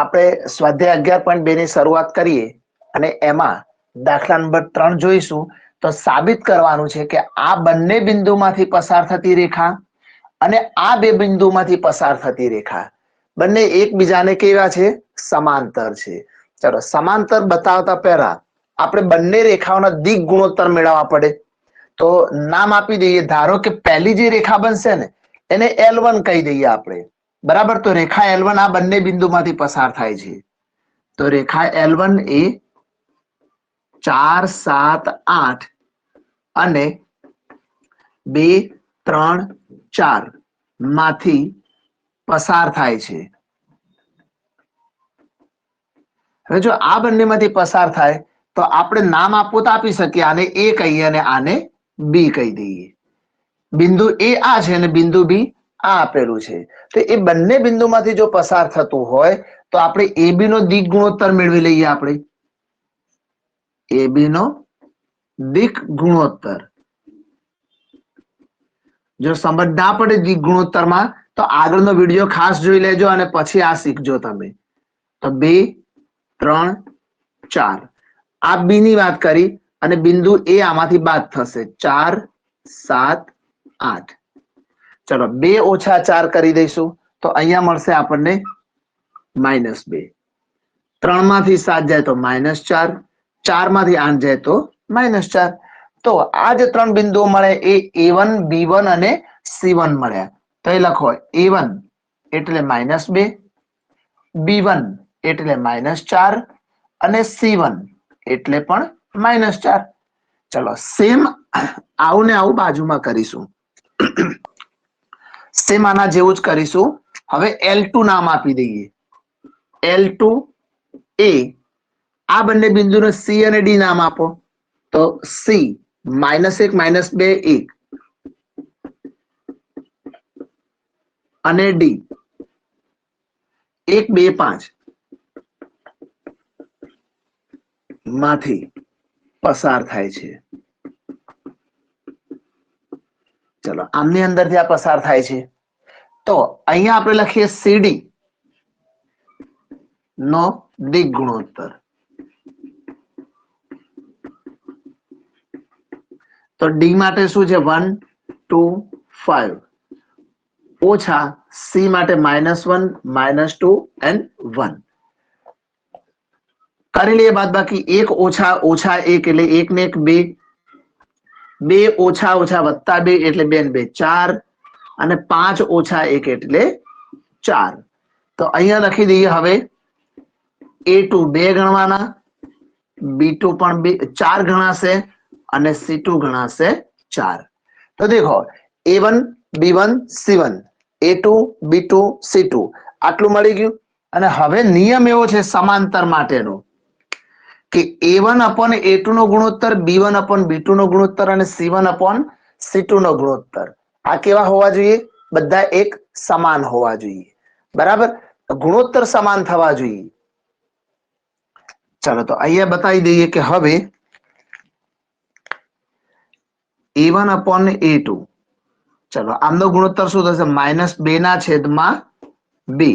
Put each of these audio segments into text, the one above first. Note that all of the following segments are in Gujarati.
આપણે સ્વાધ્યાય 11.2 ની શરૂઆત કરીએ અને એમાં દાખલા નંબર 3 જોઈશું. તો સાબિત કરવાનું છે કે આ બંને બિંદુમાંથી પસાર થતી રેખા અને આ બે બિંદુમાંથી પસાર થતી રેખા બંને એકબીજાને કેવા છે? સમાંતર છે. ચલો, સમાંતર બતાવતા પહેલા આપણે બંને રેખાઓના દિક ગુણોત્તર મેળવવા પડે. તો નામ આપી દઈએ. ધારો કે પહેલી જે રેખા બનશે ને એને L1 કહી દઈએ આપણે. બરાબર? તો રેખા L1 આ બંને બિંદુમાંથી પસાર થાય છે. તો રેખા L1 એ 4, 7, 8 અને 2, 3, 4 માંથી પસાર થાય છે. હવે જો આ બંનેમાંથી પસાર થાય તો આપણે નામ આપવું તો આપી શકીએ. આને A કહીએ અને આને B કહી દઈએ. બિંદુ A આ છે અને બિંદુ B આ આપેલું છે. તો એ બંને બિંદુમાંથી જો પસાર થતું હોય તો આપણે AB નો દિક ગુણોત્તર મેળવી લઈએ. આપણે AB નો દિક ગુણોત્તર જો સમજ ના પડે દિક ગુણોત્તરમાં તો આગળનો વિડીયો ખાસ જોઈ લેજો અને પછી આ શીખજો તમે. તો 2, 3, 4 આ B ની વાત કરી અને બિંદુ A આમાંથી બાદ થશે. 4, 7, 8. ચલો, 2 ઓછા 4 કરી દઈશું તો અહીંયા મળશે આપણને -2. 3 માંથી 7 જાય તો -4. 4 માંથી 8 જાય તો -4. તો આ જે ત્રણ બિંદુઓ મળે એ A1, B1 અને C1 મળ્યા. તો એ લખો A1 એટલે -2, B1 એટલે -4 અને C1 એટલે પણ -4. ચલો, સેમ આવું ને આવું બાજુમાં કરીશું. સેમ આના જેવું જ કરીશું. હવે L2 નામ આપી દઈએ. L2 એ આ બંને બિંદુને C અને D નામ આપો. તો C -1, -2, 1 અને D 1, 2, 5 માંથી પસાર થાય છે. ચલો, આમની અંદરથી આ પસાર થાય છે. તો અહીંયા આપણે લખીએ CD નો દિક ગુણોત્તર. તો D માટે શું છે? 1, 2, 5 ઓછા C માટે -1, -2 and 1. કરી લઈએ બાદબાકી. 1 ઓછા ઓછા 1 એટલે 1 ને 1 2. 2 ઓછા ઓછા વત્તા 2 એટલે 2 ને 2 4 અને 5 ઓછા 1 એટલે 4. તો અહીંયા લખી દઈએ. હવે A2 2 ગણવાના, B2 પણ 4 ગણાશે અને C2 ગણાશે 4. તો દેખો A1, B1, C1, A2, B2, C2 આટલું મળી ગયું. અને હવે નિયમ એવો છે સમાંતર માટેનો કે A1/A2 નો ગુણોત્તર, B1/B2 નો ગુણોત્તર અને C1/C2 નો ગુણોત્તર આ કેવા હોવા જોઈએ? બધા એક સમાન હોવા જોઈએ. બરાબર? ગુણોત્તર સમાન થવા જોઈએ. ચાલો, તો અહીંયા બતાવી દઈએ કે હવે A1/A2 ચલો આમનો ગુણોત્તર શું થશે? -2/2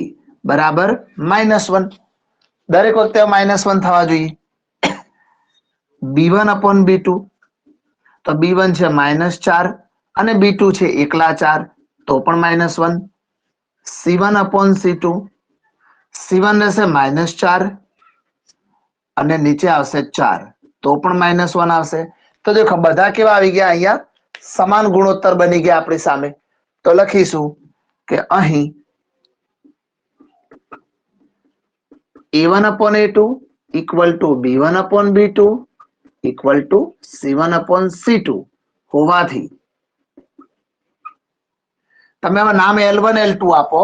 બરાબર -1. દરેક વખતે -1 થવા જોઈએ. B1/B2 તો B1 છે -4 અને B2 છે એકલા 4 તો પણ -1. C1/C2 C1 રહેશે -4 અને નીચે આવશે 4 તો પણ -1 આવશે. તો દેખો બધા કેવા આવી ગયા? અહીંયા સમાન ગુણોત્તર બની ગયા આપણી સામે. તો લખીશું કે અહીં A1/A2 = B1/B2 = C1/C2 હોવાથી તમે આમાં નામ L1, L2 આપો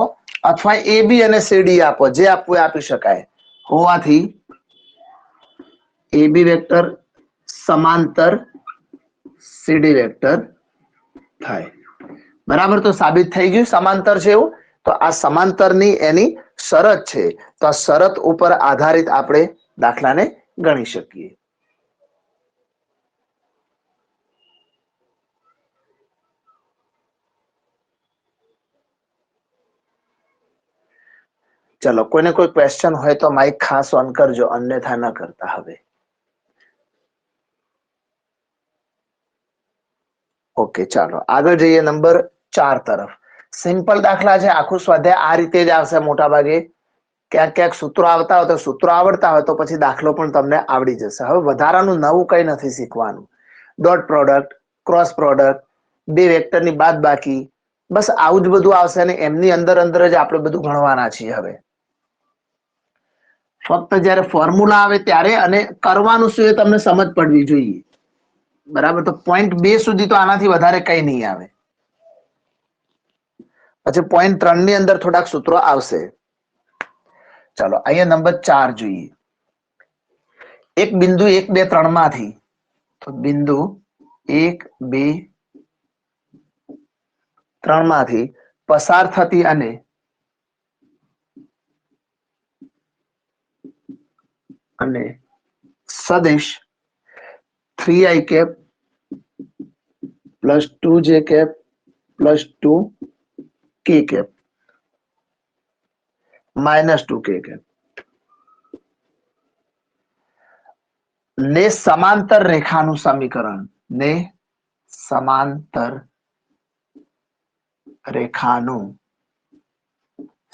અથવા AB અને CD આપો. જે આપવું એ આપી શકાય. હોવાથી AB વેક્ટર સમાંતર CD વેક્ટર થાય. બરાબર? તો સાબિત થઈ ગયું સમાંતર છે એવું. તો આ સમાંતરની એની શરત છે. તો આ શરત ઉપર આધારિત આપણે દાખલાને ગણી શકીએ. ચલો, કોઈને કોઈ ક્વેશ્ચન હોય તો માઇક ખાસ ઓન કરજો, અન્યથા ન કરતા હવે. ઓકે, ચાલો આગળ જઈએ નંબર 4 તરફ. સિમ્પલ દાખલા છે, આખું સ્વાધ્યાય આ રીતે જ આવશે મોટા ભાગે. ક્યાંક ક્યાંક સૂત્રો આવતા હોય તો સૂત્રો આવડતા હોય તો પછી દાખલો પણ તમને આવડી જશે. હવે વધારાનું નવું કઈ નથી શીખવાનું. ડોટ પ્રોડક્ટ, ક્રોસ પ્રોડક્ટ, બે વેક્ટરની બાદબાકી, બસ આવું જ બધું આવશે અને એમની અંદર અંદર જ આપણે બધું ગણવાના છીએ. હવે ફક્ત જ્યારે ફોર્મ્યુલા આવે ત્યારે અને કરવાનું શું એ તમને સમજ પડવી જોઈએ. બરાબર, તો પોઈન્ટ 2 સુધી તો આનાથી વધારે કઈ નહીં આવે. પછી પોઈન્ટ 3 ની અંદર થોડાક સૂત્રો આવશે. ચાલો અહીંયા નંબર 4 જોઈએ. એક બિંદુ 1, 2, 3 માંથી, તો બિંદુ 1, 2, 3 માંથી પસાર થતી અને સદિશ 3i cap plus 2j cap plus 2k cap minus 2k cap ને સમાંતર રેખાનું સમીકરણ, ને સમાંતર રેખાનું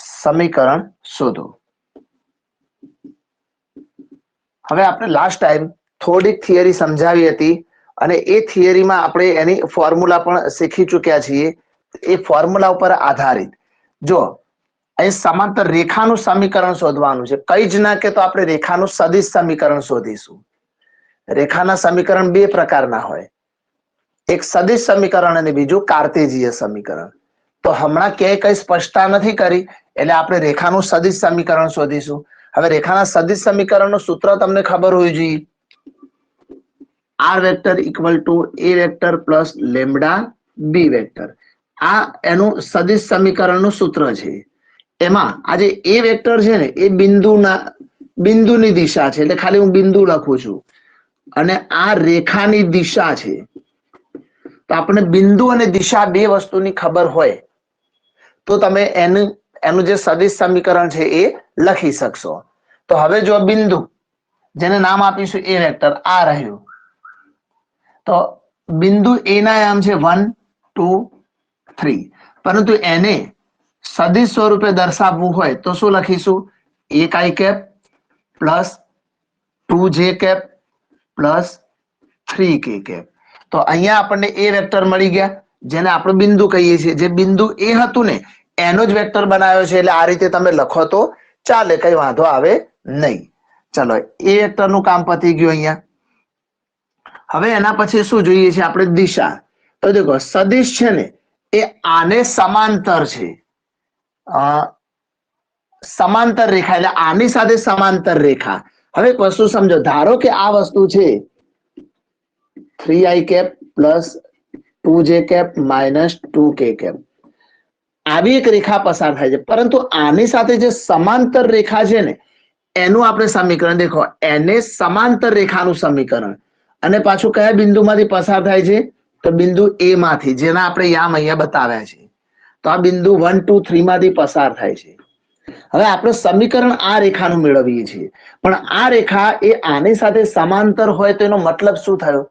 સમીકરણ શોધો. હવે આપણે લાસ્ટ ટાઈમ થોડીક થિયરી સમજાવી હતી અને એ થિયરીમાં આપણે એની ફોર્મ્યુલા પણ શીખી ચૂક્યા છીએ. એ ફોર્મ્યુલા ઉપર આધારિત જો અહીં સમાંતર રેખાનું સમીકરણ શોધવાનું છે. કઈ જ ના કે તો આપણે રેખાનું સદિશ સમીકરણ શોધીશું. રેખાના સમીકરણ બે પ્રકારના હોય, એક સદિશ સમીકરણ અને બીજું કાર્તેજીય સમીકરણ. તો હમણાં ક્યાંય કઈ સ્પષ્ટતા નથી કરી એટલે આપણે રેખાનું સદિશ સમીકરણ શોધીશું. હવે રેખાના સદિશ સમીકરણનું સૂત્ર તમને ખબર હોવી જોઈએ. R vector equal to A vector plus lambda B vector. આ એનું સદિશ સમીકરણનું સૂત્ર છે. એમાં આ જે એ વેક્ટર છે ને એ બિંદુની દિશા છે, એટલે ખાલી હું બિંદુ લખું છું, અને આ રેખાની દિશા છે. તો આપણે બિંદુ અને દિશા બે વસ્તુની ખબર હોય તો તમે એનું જે સદિશ સમીકરણ છે એ લખી શકશો. તો હવે જો બિંદુ, જેને નામ આપીશું એ વેક્ટર, આ રહ્યું, તો બિંદુ એ ના નામ છે 1, 2, 3. પરંતુ એને સદિશ સ્વરૂપે દર્શાવવું હોય તો શું લખીશું? 1i cap plus 2j cap plus 3k cap. તો અહીંયા આપણને એ વેક્ટર મળી ગયા, જેને આપણે બિંદુ કહીએ છીએ. જે બિંદુ એ હતું ને એનો જ વેક્ટર બનાવ્યો છે, એટલે આ રીતે તમે લખો તો ચાલે, કઈ વાંધો આવે નહીં. ચલો, એ વેક્ટર નું કામ પતી ગયું અહીંયા. હવે એના પછી શું જોઈએ છે આપણે? દિશા. તો દેખો સદિશ છે ને એ આને સમાંતર છે. સમાંતર રેખા એટલે આની સાથે સમાંતર રેખા. હવે એક વસ્તુ સમજો, ધારો કે આ વસ્તુ છે 3i cap plus 2j cap minus 2k cap. આવી એક રેખા પસાર થાય છે, પરંતુ આની સાથે જે સમાંતર રેખા છે ને એનું આપણે સમીકરણ દેખો, એને સમાંતર રેખાનું સમીકરણ, અને પાછું કયા બિંદુમાંથી પસાર થાય છે? તો બિંદુ એ માંથી, જેના આપણે યામ અહીંયા બતાવ્યા છે. તો આ બિંદુ 1, 2, 3 માંથી પસાર થાય છે. હવે આપણે સમીકરણ આ રેખાનું મેળવીએ છીએ, પણ આ રેખા એ આની સાથે સમાંતર હોય તો એનો મતલબ શું થયો?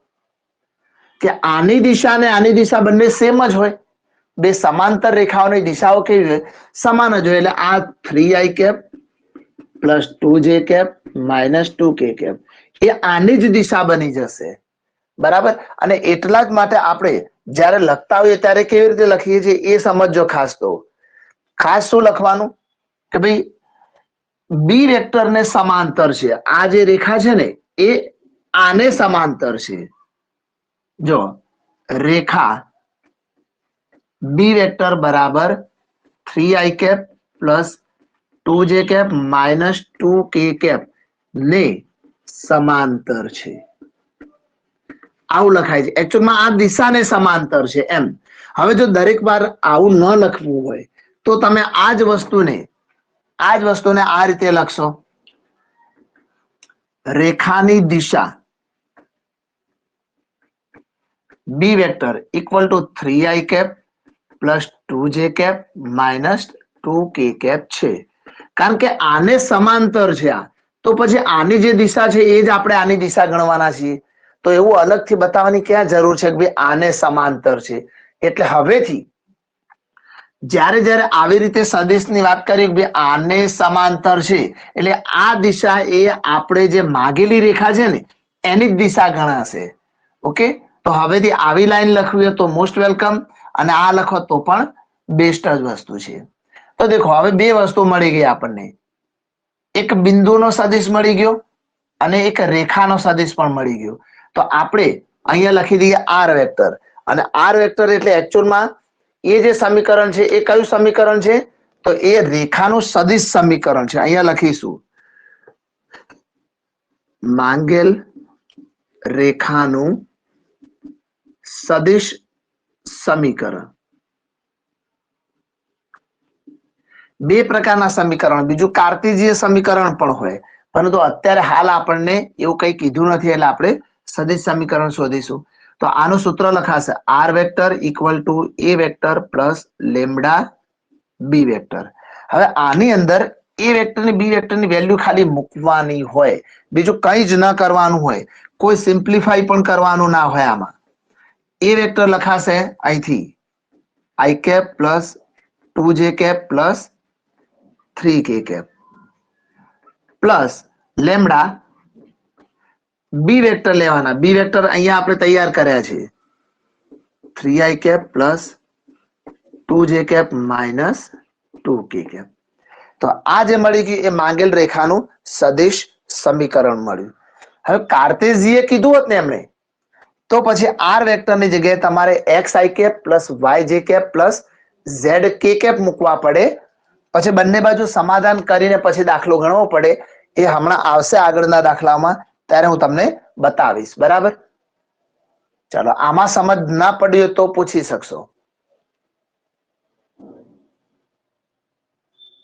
કે આની દિશા અને આની દિશા બંને સેમ જ હોય. બે સમાંતર રેખાઓની દિશાઓ કેવી હોય? સમાન જ હોય. એટલે આ 3i cap plus 2j cap minus 2k cap એ આની જ દિશા બની જશે. બરાબર. અને એટલા જ માટે આપણે જ્યારે લખતા હોઈએ ત્યારે કેવી રીતે લખીએ છીએ એ સમજો ખાસ. તો ખાસ શું લખવાનું કે ભાઈ બી વેક્ટર ને સમાંતર છે. આ જે રેખા છે ને એ આને સમાંતર છે. જો રેખા બી વેક્ટર બરાબર 3i cap plus 2j cap minus 2k cap ને સમાંતર છે. આવું લખાય છે. એકચ્યુઅલમાં આ દિશાને સમાંતર છે એમ. હવે જો દરેક વાર આવું ન લખવું હોય તો તમે આ જ વસ્તુને આ રીતે લખશો. રેખાની દિશા b vector equal to 3i cap plus 2j cap minus 2k cap છે. કારણ કે આને સમાંતર છે આ, તો પછી આની જે દિશા છે એ જ આપણે આની દિશા ગણવાના છીએ. તો એવું અલગથી બતાવવાની ક્યાં જરૂર છે કે ભાઈ આને સમાંતર છે. એટલે હવેથી જ્યારે જ્યારે આવી રીતે સદિશની વાત કરીએ કે ભાઈ આને સમાંતર છે એટલે આ દિશા એ આપણે જે માગેલી રેખા છે ને એની જ દિશા ગણાશે. ઓકે, તો હવેથી આવી લાઈન લખવી હોય તો મોસ્ટ વેલકમ, અને આ લખો તો પણ બેસ્ટ જ વસ્તુ છે. તો દેખો હવે બે વસ્તુ મળી ગઈ આપણને, એક બિંદુનો સદિશ મળી ગયો અને એક રેખાનો સદિશ પણ મળી ગયો. તો આપણે અહીંયા લખી દઈએ આર વેક્ટર, અને આર વેક્ટર એટલે એકચ્યુઅલમાં એ જે સમીકરણ છે એ કયું સમીકરણ છે? તો એ રેખાનું સદિશ સમીકરણ છે. અહીંયા લખીશું માંગેલ રેખાનું સદિશ સમીકરણ. બે પ્રકારના સમીકરણ, બીજું કાર્ટેશિય સમીકરણ પણ હોય, પરંતુ અત્યારે હાલ આપણને એવું કંઈ કીધું નથી એટલે આપણે સદિશ સમીકરણ શોધીશું. તો આનું સૂત્ર લખાશે R vector equal to A vector plus lambda B vector. હવે આની અંદર એ વેક્ટર ની બી વેક્ટર ની વેલ્યુ ખાલી મૂકવાની હોય, બીજું કંઈ જ ન કરવાનું હોય, કોઈ સિમ્પ્લિફાઈ પણ કરવાનું ના હોય. આમાં એ વેક્ટર લખાશે અહીંથી I cap plus 2j cap plus 3k cap plus lambda B vector લેવાના. બી વેક્ટર અહીંયા આપણે તૈયાર કર્યા છે 3i cap plus 2j cap minus 2k cap. તો આ જે મળી ગયું એ માંગેલ રેખાનું સદિશ સમીકરણ મળ્યું. હવે કાર્ટેશિય કીધું હોત ને એમણે, તો પછી આર વેક્ટર ની જગ્યાએ તમારે xi cap plus yj cap plus zk cap મૂકવા પડે. પછી બંને બાજુ સમાધાન કરીને પછી દાખલો ગણવો પડે. એ હમણાં આવશે આગળના દાખલામાં, ત્યારે હું તમને બતાવીશ. બરાબર, ચાલો આમાં સમજ ના પડી હોય તો પૂછી શકશો.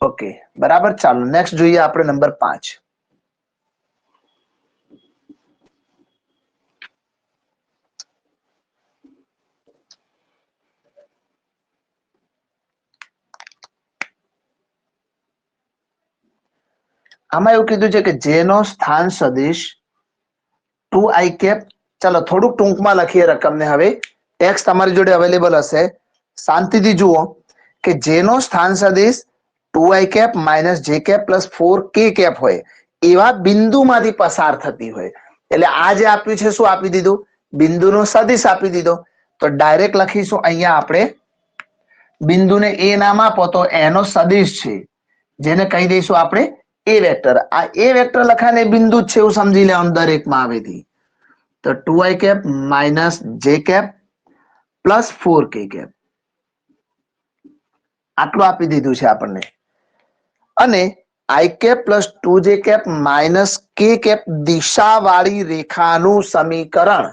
ઓકે બરાબર, ચાલો નેક્સ્ટ જોઈએ આપણે નંબર 5. આમાં એવું કીધું છે કે જેનો સ્થાન સદિશ 2i કેપ, ચાલો થોડુંક ટૂંકમાં લખીએ રકમને. હવે ટેક્સ્ટ તમારી જોડે અવેલેબલ હશે, શાંતિથી જુઓ કે જેનો સ્થાન સદિશ 2i cap minus j cap plus 4k cap હોય એવા બિંદુમાંથી પસાર થતી હોય. એટલે આ જે આપ્યું છે શું આપી દીધું? બિંદુનો સદિશ આપી દીધો. તો ડાયરેક્ટ લખીશું અહીંયા આપણે બિંદુને એ નામ આપો તો એનો સદિશ છે, જેને કહી દઈશું આપણે એ વેક્ટર. આ એ વેક્ટર લખાય ને બિંદુ જ છે એવું સમજી લેવાનું દરેકમાં આવેથી. તો 2i cap minus j cap plus 4k cap આટલું આપી દીધું છે આપણને. અને i cap plus 2j cap minus k cap દિશા વાળી રેખાનું સમીકરણ.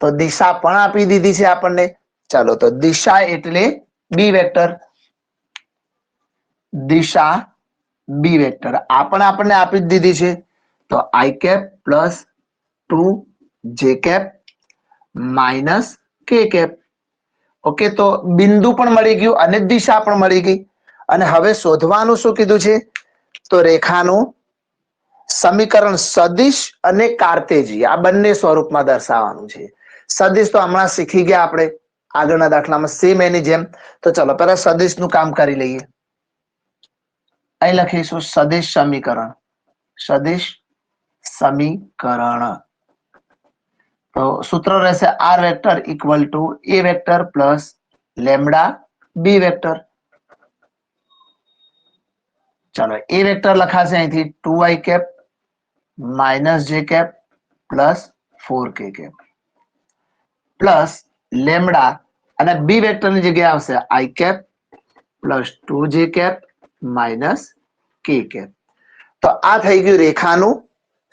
તો દિશા પણ આપી દીધી છે આપણને. ચાલો તો દિશા એટલે બી વેક્ટર, દિશા બી વેક્ટર આ પણ આપણને આપી જ દીધી છે. તો i cap plus 2j cap minus k cap. Okay, તો બિંદુ પણ મળી ગયું અને દિશા પણ મળી ગઈ. અને હવે શોધવાનું શું કીધું છે? તો રેખાનું સમીકરણ સદિશ અને કાર્ટેશિય આ બંને સ્વરૂપમાં દર્શાવવાનું છે. સદિશ તો હમણાં શીખી ગયા આપણે આગળના દાખલામાં સેમ એની જેમ. તો ચલો પહેલા સદિશનું કામ કરી લઈએ. અહીં લખીશું સદિશ સમીકરણ. સદિશ સમીકરણ તો સૂત્ર રહેશે r vector equal to A vector plus lambda B vector. ચાલો એ વેક્ટર લખાશે અહીંથી 2i cap minus j cap plus 4k cap plus lambda, અને બી વેક્ટર ની જગ્યાએ આવશે i cap plus 2j cap minus k cap. તો આ થઈ ગયું રેખાનું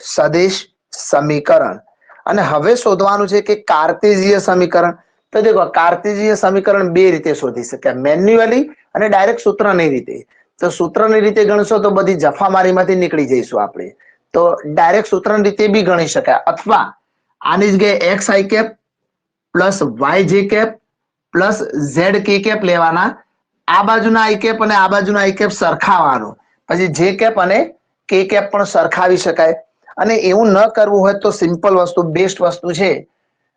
સદિશ સમીકરણ. અને હવે શોધવાનું છે કે કાર્ટેશિય સમીકરણ. તો દેખો કાર્ટેશિય સમીકરણ બે રીતે શોધી શકાય, મેન્યુઅલી અને ડાયરેક્ટ સૂત્રની રીતે. તો સૂત્રની રીતે ગણશો તો બધી જફામારીમાંથી નીકળી જઈશું આપણે. તો ડાયરેક્ટ સૂત્રની રીતે બી ગણી શકાય, અથવા આની જગ્યાએ xi cap plus yj cap plus zk cap લેવાના. આ બાજુના આઈ કેપ અને આ બાજુના આઈ કેપ સરખાવવાનો. પછી જે કેપ અને કે કેપ પણ સરખાવી શકાય. અને એવું ન કરવું હોય તો સિમ્પલ વસ્તુ, બેસ્ટ વસ્તુ છે,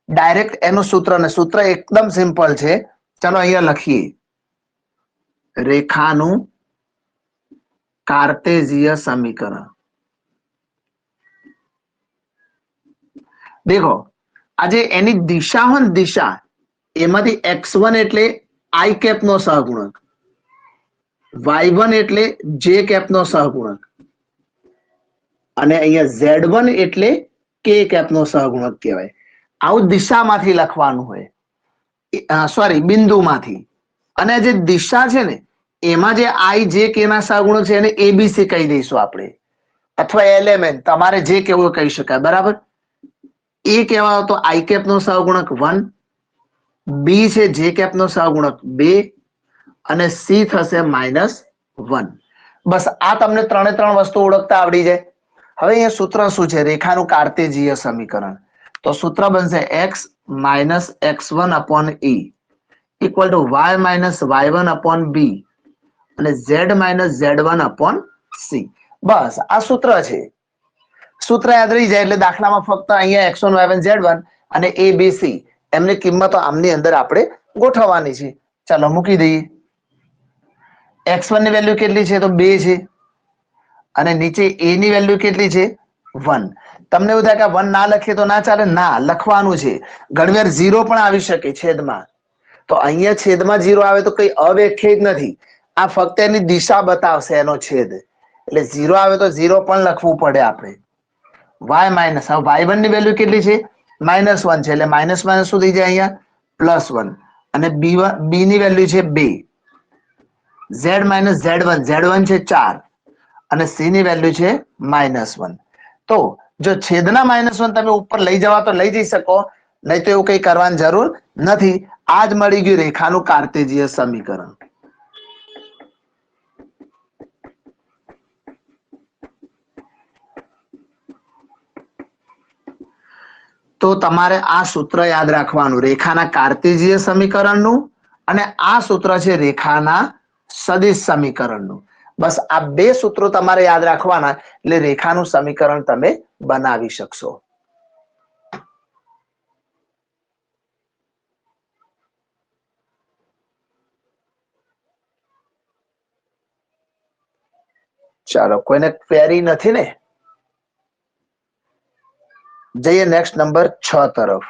ડાયરેક્ટ એનું સૂત્ર, ને સૂત્ર એકદમ સિમ્પલ છે. ચાલો અહીંયા લખીએ, રેખાનું કાર્ટેજીય સમીકરણ. દેખો આજે એની દિશા હોય ને, દિશા, એમાંથી x1 એટલે આઈ કેપ નો સહગુણક, y1 એટલે જે કેપ નો સહગુણક, અને અહીંયા z1 એટલે કે કેપ નો સહગુણક કહેવાય. આવું દિશામાંથી લખવાનું હોય, સોરી બિંદુમાંથી. અને જે દિશા છે ને એમાં જે આઈ જે કે ના સહગુણક છે એને એબીસી કહી દઈશું આપણે, અથવા એલિમેન્ટ, તમારે જે કેવું કહી શકાય. બરાબર. એ કહેવાય તો આઈ કેપ નો સહગુણક 1, બી છે જે કેપ નો સહગુણક 2, અને સી થશે -1. બસ આ તમને ત્રણે ત્રણ વસ્તુ ઓળખતા આવડી જાય. હવે અહીંયા સૂત્ર શું છે? રેખાનું કાર્ટેજીય સમીકરણ. તો સૂત્ર બનશે x - x1 upon e equal to y - y1 upon b અને z - z1 upon c. બસ આ સૂત્ર છે. સૂત્ર યાદ રહી જાય એટલે દાખલામાં ફક્ત અહીંયા x1 y1 z1 અને a b c એમની કિંમતો આમની અંદર આપણે ગોઠવવાની છે. ચાલો મૂકી દઈએ. x1 ની વેલ્યુ કેટલી છે? તો 2 છે. અને નીચે a ની વેલ્યુ કેટલી છે? 1. તમને એવું થાય કે 1 ના લખીએ તો ના ચાલે? ના, લખવાનું છે. ઘણીવાર 0 પણ આવી શકે છેદમાં. તો અહીંયા છેદમાં 0 આવે તો કઈ અવ્યાખ્યાયિત નથી. આ ફક્ત એની દિશા બતાવશે, એનો છેદ. એટલે 0 આવે તો 0 પણ લખવું પડે આપણે. y માઇનસ, હવે y1 ની વેલ્યુ કેટલી છે? -1 છે, એટલે માઇનસ માઇનસ શું થઈ જાય અહીંયા? +1. અને b ની વેલ્યુ છે 2. z - z1, z1 છે 4 અને c ની વેલ્યુ છે -1. તો જો છેદના -1 તમે ઉપર લઈ જવા તો લઈ જઈ શકો, નહીં તો એવું કઈ કરવાની જરૂર નથી. આ જ મળી ગયું રેખાનું કાર્ટેજીય સમીકરણ. તો તમારે આ સૂત્ર યાદ રાખવાનું, રેખાના કાર્ટેજીય સમીકરણનું, અને આ સૂત્ર છે રેખાના સદિશ સમીકરણનું. બસ આ બે સૂત્રો તમારે યાદ રાખવાના, એટલે રેખાનું સમીકરણ તમે બનાવી શકશો. ચાલો, કોઈને ક્વેરી નથી ને? જઈએ નેક્સ્ટ નંબર 6 તરફ.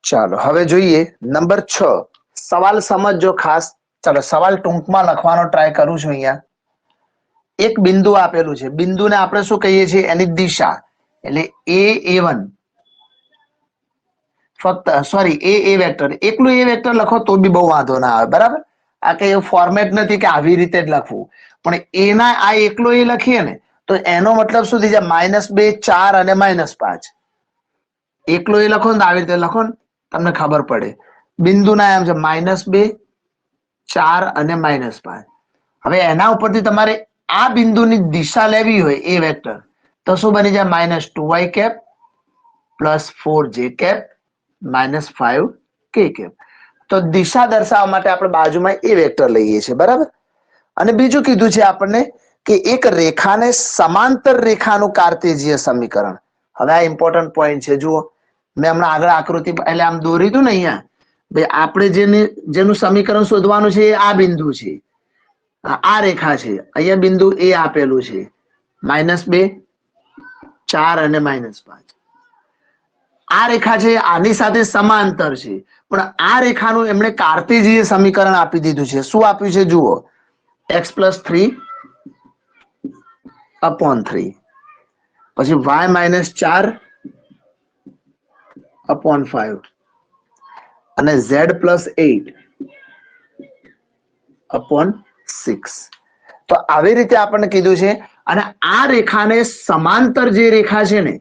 ચાલો હવે જોઈએ નંબર 6. સવાલ સમજજો ખાસ. ચાલો સવાલ ટૂંકમાં લખવાનો ટ્રાય કરું છું. અહીંયા એક બિંદુ આપેલું છે. બિંદુને આપણે શું કહીએ છીએ? એની દિશા, એટલે a1. ફક્ત સોરી એ વેક્ટર, એકલું એ વેક્ટર લખો તો બી બહુ વાંધો ના આવે. બરાબર. આ કઈ એવું ફોર્મેટ નથી કે આવી રીતે જ લખવું, પણ એના આ એકલો એ લખીએ ને તો એનો મતલબ શું થઈ જાય? -2, 4 અને -5. એકલો એ લખો ને આવી રીતે લખો ને, તમને ખબર પડે. બિંદુના એમ છે -2, 4 અને -5. હવે એના ઉપરથી તમારે આ બિંદુની દિશા લેવી હોય એ વેક્ટર, તો શું બની જાય? -2y cap +4j cap -5k cap. તો દિશા દર્શાવવા માટે આપણે બાજુમાં એ વેક્ટર લઈએ છીએ. બરાબર. અને બીજું કીધું છે આપણને કે એક રેખાને સમાંતર રેખાનું કાર્ટેજીય સમીકરણ. હવે આ ઇમ્પોર્ટન્ટ પોઈન્ટ છે. જુઓ, મેં હમણાં આગળ આકૃતિ એટલે આમ દોરી હતું ને, અહીંયા ભાઈ આપણે જેનું સમીકરણ શોધવાનું છે એ આ બિંદુ છે, આ રેખા છે. અહીંયા બિંદુ એ આપેલું છે, -2, 4 અને -5. આ રેખા છે આની સાથે સમાંતર છે, પણ આ રેખાનું એમણે કાર્ટેજીય સમીકરણ આપી દીધું છે. શું આપ્યું છે? જુઓ, x+3 upon 3, પછી y - 4 upon 5 અને z+8 upon 6. તો આવી રીતે આપણને કીધું છે. અને આ રેખાને સમાંતર જે રેખા છે ને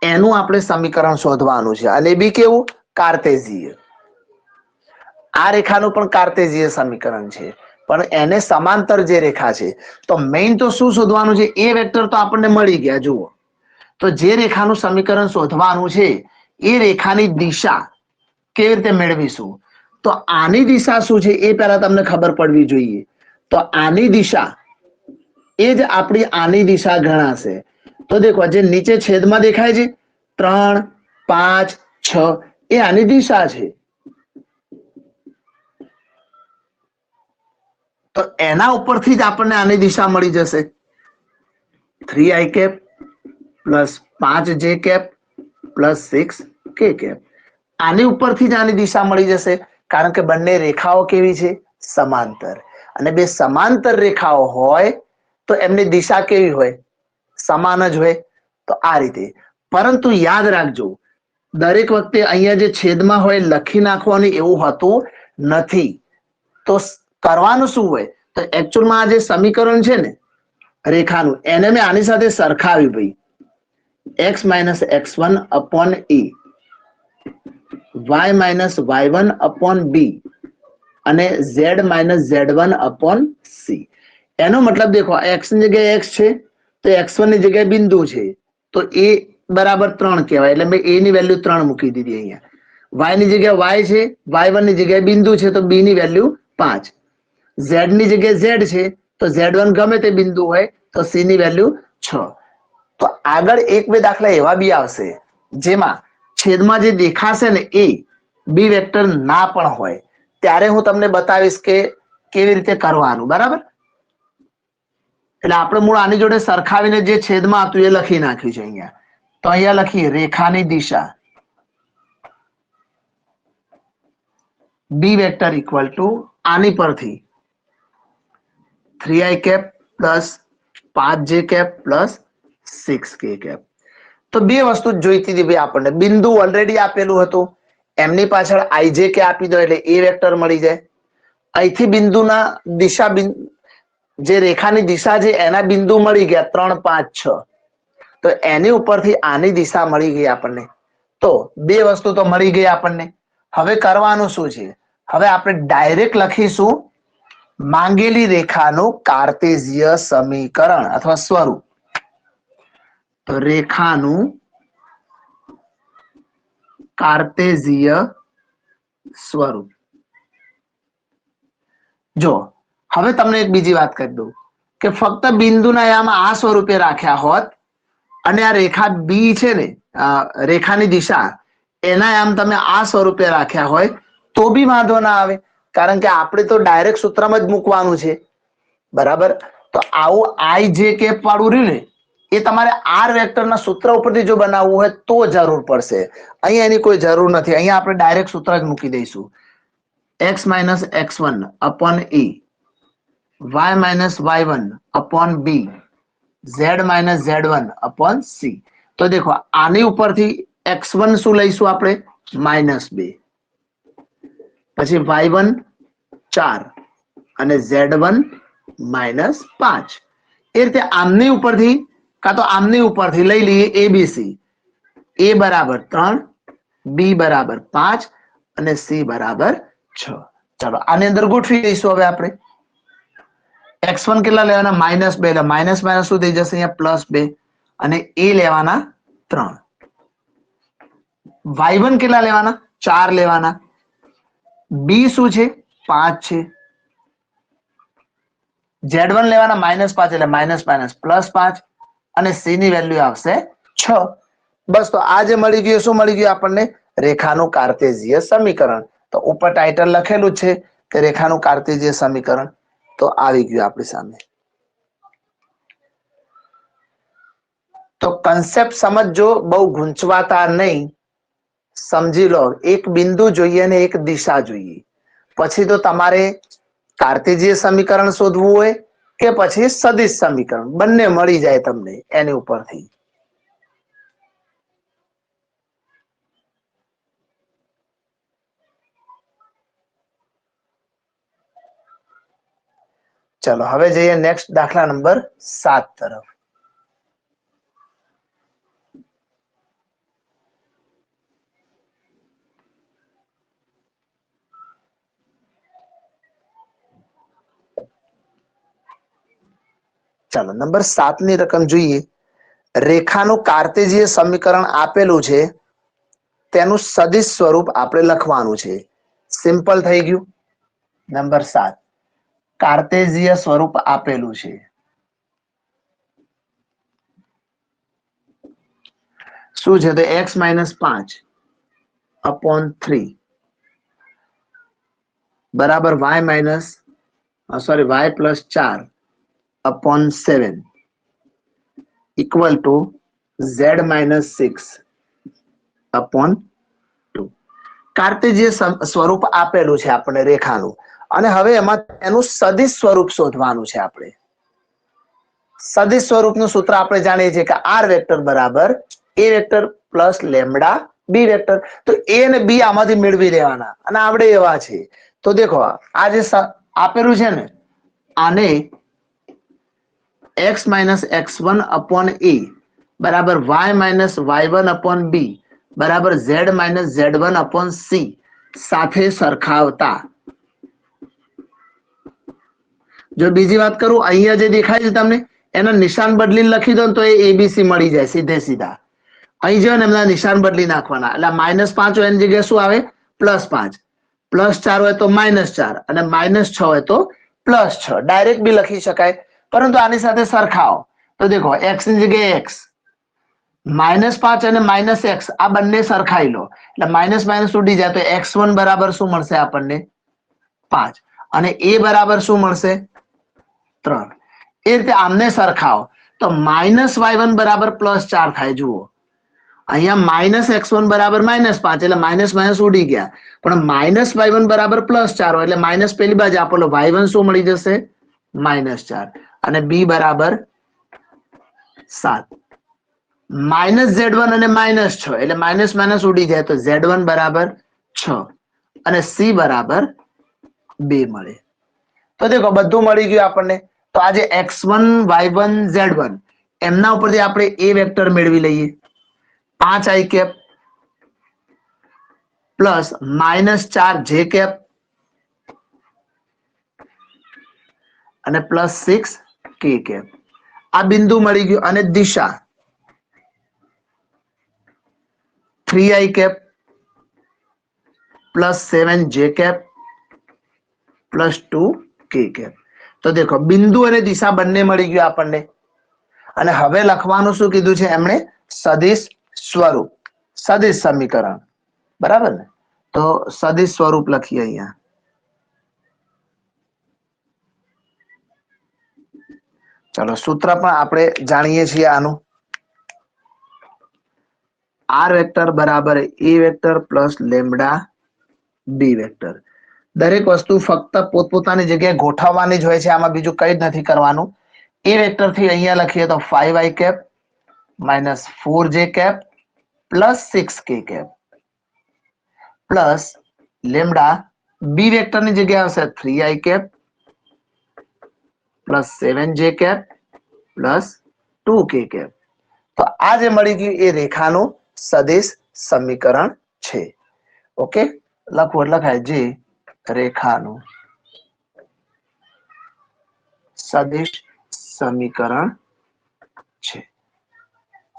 એનું આપણે સમીકરણ શોધવાનું છે, અને બી કેવું? કાર્ટેજીય. આ રેખાનું પણ કાર્ટેશિય સમીકરણ છે, પણ એને સમાંતર જે રેખા છે, તો મેઇન તો શું શોધવાનું છે? એ વેક્ટર તો આપણને મળી ગયા. જુઓ, તો જે રેખાનું સમીકરણ શોધવાનું છે એ રેખાની દિશા કેવી રીતે મેળવીશું? તો આની દિશા શું છે એ પહેલા તમને ખબર પડવી જોઈએ. તો આની દિશા એ જ આપણી આની દિશા ગણાશે. તો દેખો, જે નીચે છેદમાં દેખાય છે 3, 5, 6 એ આની દિશા છે. તો એના ઉપરથી જ આપણને આની દિશા મળી જશે. 3i cap plus 5j cap plus 6k cap. આની ઉપરથી જ આની દિશા મળી જશે, કારણ કે બંને રેખાઓ કેવી છે? સમાંતર. અને બે સમાંતર રેખાઓ હોય તો એમની દિશા કેવી હોય? સમાન જ હોય. તો આ રીતે. પરંતુ યાદ રાખજો, દરેક વખતે અહીંયા જે છેદમાં હોય લખી નાખવાનું એવું હોતું નથી. તો કરવાનું શું હોય? તો એકચ્યુઅલમાં આ જે સમીકરણ છે ને રેખાનું, એને મેં આની સાથે સરખાવ્યું ભાઈ. x minus x1 upon e, y minus y1 upon b અને z minus z1 upon c. એનો મતલબ દેખો, x ની જગ્યાએ x છે તો x1 ની જગ્યાએ બિંદુ છે, તો a બરાબર 3 કહેવાય. એટલે મેં a ની વેલ્યુ 3 મૂકી દીધી અહીંયા. y ની જગ્યાએ y છે, y1 ની જગ્યાએ બિંદુ છે તો b ની વેલ્યુ 5. z ની જગ્યાએ z છે તો z1 ગમે તે બિંદુ હોય તો c ની વેલ્યુ 6. તો આગળ એક બે દાખલા એવા બી આવશે જેમાં છેદમાં જે દેખાશે ને એ બી વેક્ટર ના પણ હોય. ત્યારે હું તમને બતાવીશ કે કેવી રીતે કરવાનું. બરાબર? એટલે આપણે મૂળ આની જોડે સરખાવીને જે છેદમાં હતું એ લખી નાખ્યું છે અહીંયા. તો અહીંયા લખીએ રેખાની દિશા બી વેક્ટર ઇક્વલ ટુ આની પરથી 3i cap plus 5j cap plus 6k cap. તો બે વસ્તુ જોઈતી હતી ભાઈ આપણને. બિંદુ ઓલરેડી આપેલું હતું, એમની પાછળ ij કે આપી દો એટલે એ વેક્ટર મળી જાય. અહીંથી બિંદુના દિશા, જે રેખાની દિશા છે એના બિંદુ મળી ગયા 3, 5, 6. તો એની ઉપરથી આની દિશા મળી ગઈ આપણને. તો બે વસ્તુ તો મળી ગઈ આપણને. હવે કરવાનું શું છે? હવે આપણે ડાયરેક્ટ લખીશું માંગેલી રેખાનું કાર્ટેશિય સમીકરણ અથવા સ્વરૂપ. તો રેખાનું કાર્ટેશિય સ્વરૂપ. જો હવે તમને એક બીજી વાત કરી દઉં કે ફક્ત બિંદુના આમાં આ સ્વરૂપે રાખ્યા હોત અને આ રેખા બી છે ને, રેખાની દિશા એના આમ તમે આ સ્વરૂપે રાખ્યા હોય તો બી વાંધો ના આવે, કારણ કે આપણે તો ડાયરેક્ટ સૂત્રમાં જ મૂકવાનું છે. બરાબર? તો આવું આઈ જે કેપ વાળું રહ્યું ને એ તમારે આર વેક્ટરના સૂત્ર ઉપરથી જો બનાવવું હોય તો જરૂર પડશે. અહીંયા એની કોઈ જરૂર નથી. અહીંયા આપણે ડાયરેક્ટ સૂત્ર જ મૂકી દઈશું. x minus x1 upon e, y minus y1 upon b, z minus z1 upon c. તો દેખો, આની ઉપરથી x1 શું લઈશું આપણે? -2. પછી y1 4 અને z1 -5. એ રીતે આમની ઉપરથી કાં તો આમની ઉપરથી લઈ લઈએ abc. a બરાબર 3, b બરાબર 5 અને c બરાબર 6. ચાલો આની અંદર ગોઠવી દઈશું. હવે આપણે x1 કેટલા લેવાના? -2. એટલે માઇનસ માઇનસ શું થઈ જશે અહીંયા? +2. અને a લેવાના 3. y1 કેટલા લેવાના? 4 લેવાના. b શું છે? 5 છે. z1 લેવાના -5 એટલે માઇનસ માઇનસ +5 અને c ની વેલ્યુ આવશે 6. બસ, તો આ જે મળી ગયું શું મળી ગયું આપણને? રેખાનું કાર્ટેશિય સમીકરણ. તો ઉપર ટાઇટલ લખેલું છે કે રેખાનું કાર્ટેશિય સમીકરણ. તો આવી ગયું આપણી સામે. તો કન્સેપ્ટ સમજજો, બહુ ગૂંચવાતા નહીં. સમજી લો, એક બિંદુ જોઈએ અને એક દિશા જોઈએ. પછી તો તમારે કાર્ટેશિય સમીકરણ શોધવું હોય કે પછી સદિશ સમીકરણ, બંને મળી જાય તમને એની ઉપરથી. ચલો હવે જઈએ નેક્સ્ટ દાખલા નંબર 7 તરફ. ચાલો નંબર 7 ની રકમ જોઈએ. રેખાનું કાર્ટેશિય સમીકરણ આપેલું છે, તેનું સદિશ સ્વરૂપ આપણે લખવાનું છે. સિમ્પલ થઈ ગયું. નંબર 7 કાર્ટેશિય સ્વરૂપ આપેલું છે. શું છે? તો x - 5 upon 3 બરાબર y plus 4 upon 7 equal to z - 6 upon 2. કાર્ટેશિય સ્વરૂપ આપેલું છે આપણે રેખાનું, અને હવે એમાં એનું સદિશ સ્વરૂપ શોધવાનું છે. આપણે સદિશ સ્વરૂપનું સૂત્ર આપણે જાણીએ છીએ કે r વેક્ટર બરાબર a vector plus lambda b vector. તો a અને b આમાંથી મેળવી લેવાના, અને આપણે એવા છે. તો દેખો આ જે આપેલું છે ને, આને x - x1 upon a બરાબર y - y1 upon b બરાબર z - z1 upon c સાથે સરખાવતા, જો બીજી વાત કરું, અહીંયા જે દેખાય છે તમને, એના નિશાન બદલીને લખી દો ને તો એ abc મળી જાય સીધે સીધા. અહીં જો ને એમના નિશાન બદલી નાખવાના, એટલે -5 હોય એની જગ્યાએ શું આવે? +5. +4 હોય તો -4, અને -6 હોય તો +6. ડાયરેક્ટ બી લખી શકાય, પરંતુ આની સાથે સરખાવો. તો દેખો x ની જગ્યાએ x, -5 અને -x આ બંને સરખાઈ લો, એટલે માઇનસ ઉડી જાય. તો x1 બરાબર શું મળશે આપણને? 5. અને a બરાબર શું મળશે? 3. એ રીતે આમને સરખાવો તો -y1 બરાબર +4 થાય. જુઓ અહીંયા -x1 બરાબર -5, એટલે માઇનસ ઉડી ગયા, પણ -y1 બરાબર +4 હોય એટલે માઇનસ પેલી બાજુ આપેલો, y1 શું મળી જશે? -4. અને b બરાબર 7. -z1 અને -6 એટલે માઇનસ ઉડી જાય, તો z1 બરાબર 6 અને c બરાબર 2 મળે. તો દેખો બધું મળી ગયું આપણને. તો આજે x1 y1 z1 એમના ઉપરથી આપણે a વેક્ટર મેળવી લઈએ. 5i cap plus -4j cap અને +6k કેપ. આ બિંદુ મળી ગયું. અને દિશા 3i cap plus 7j cap plus 2k cap. તો દેખો બિંદુ અને દિશા બંને મળી ગયું આપણને. અને હવે લખવાનું શું કીધું છે એમણે? સદિશ સ્વરૂપ, સદિશ સમીકરણ. બરાબર ને? તો સદિશ સ્વરૂપ લખીએ અહીંયા. ચલો સૂત્ર પણ આપણે જાણીએ છીએ આનું. r વેક્ટર બરાબર a vector plus lambda b vector. દરેક વસ્તુ ફક્ત પોતપોતાની જગ્યાએ ગોઠવવાની જ હોય છે, આમાં બીજું કઈ જ નથી કરવાનું. a વેક્ટર થી અહીંયા લખીએ તો 5i cap -4j cap plus 6k cap plus lambda b vector ની જગ્યાએ આવશે 3i cap plus 7j cap plus 2k cap. તો આ જે મળી ગયું એ રેખાનું સદિશ સમીકરણ છે. ઓકે, લખવું લખાય જે રેખાનું સદિશ સમીકરણ છે.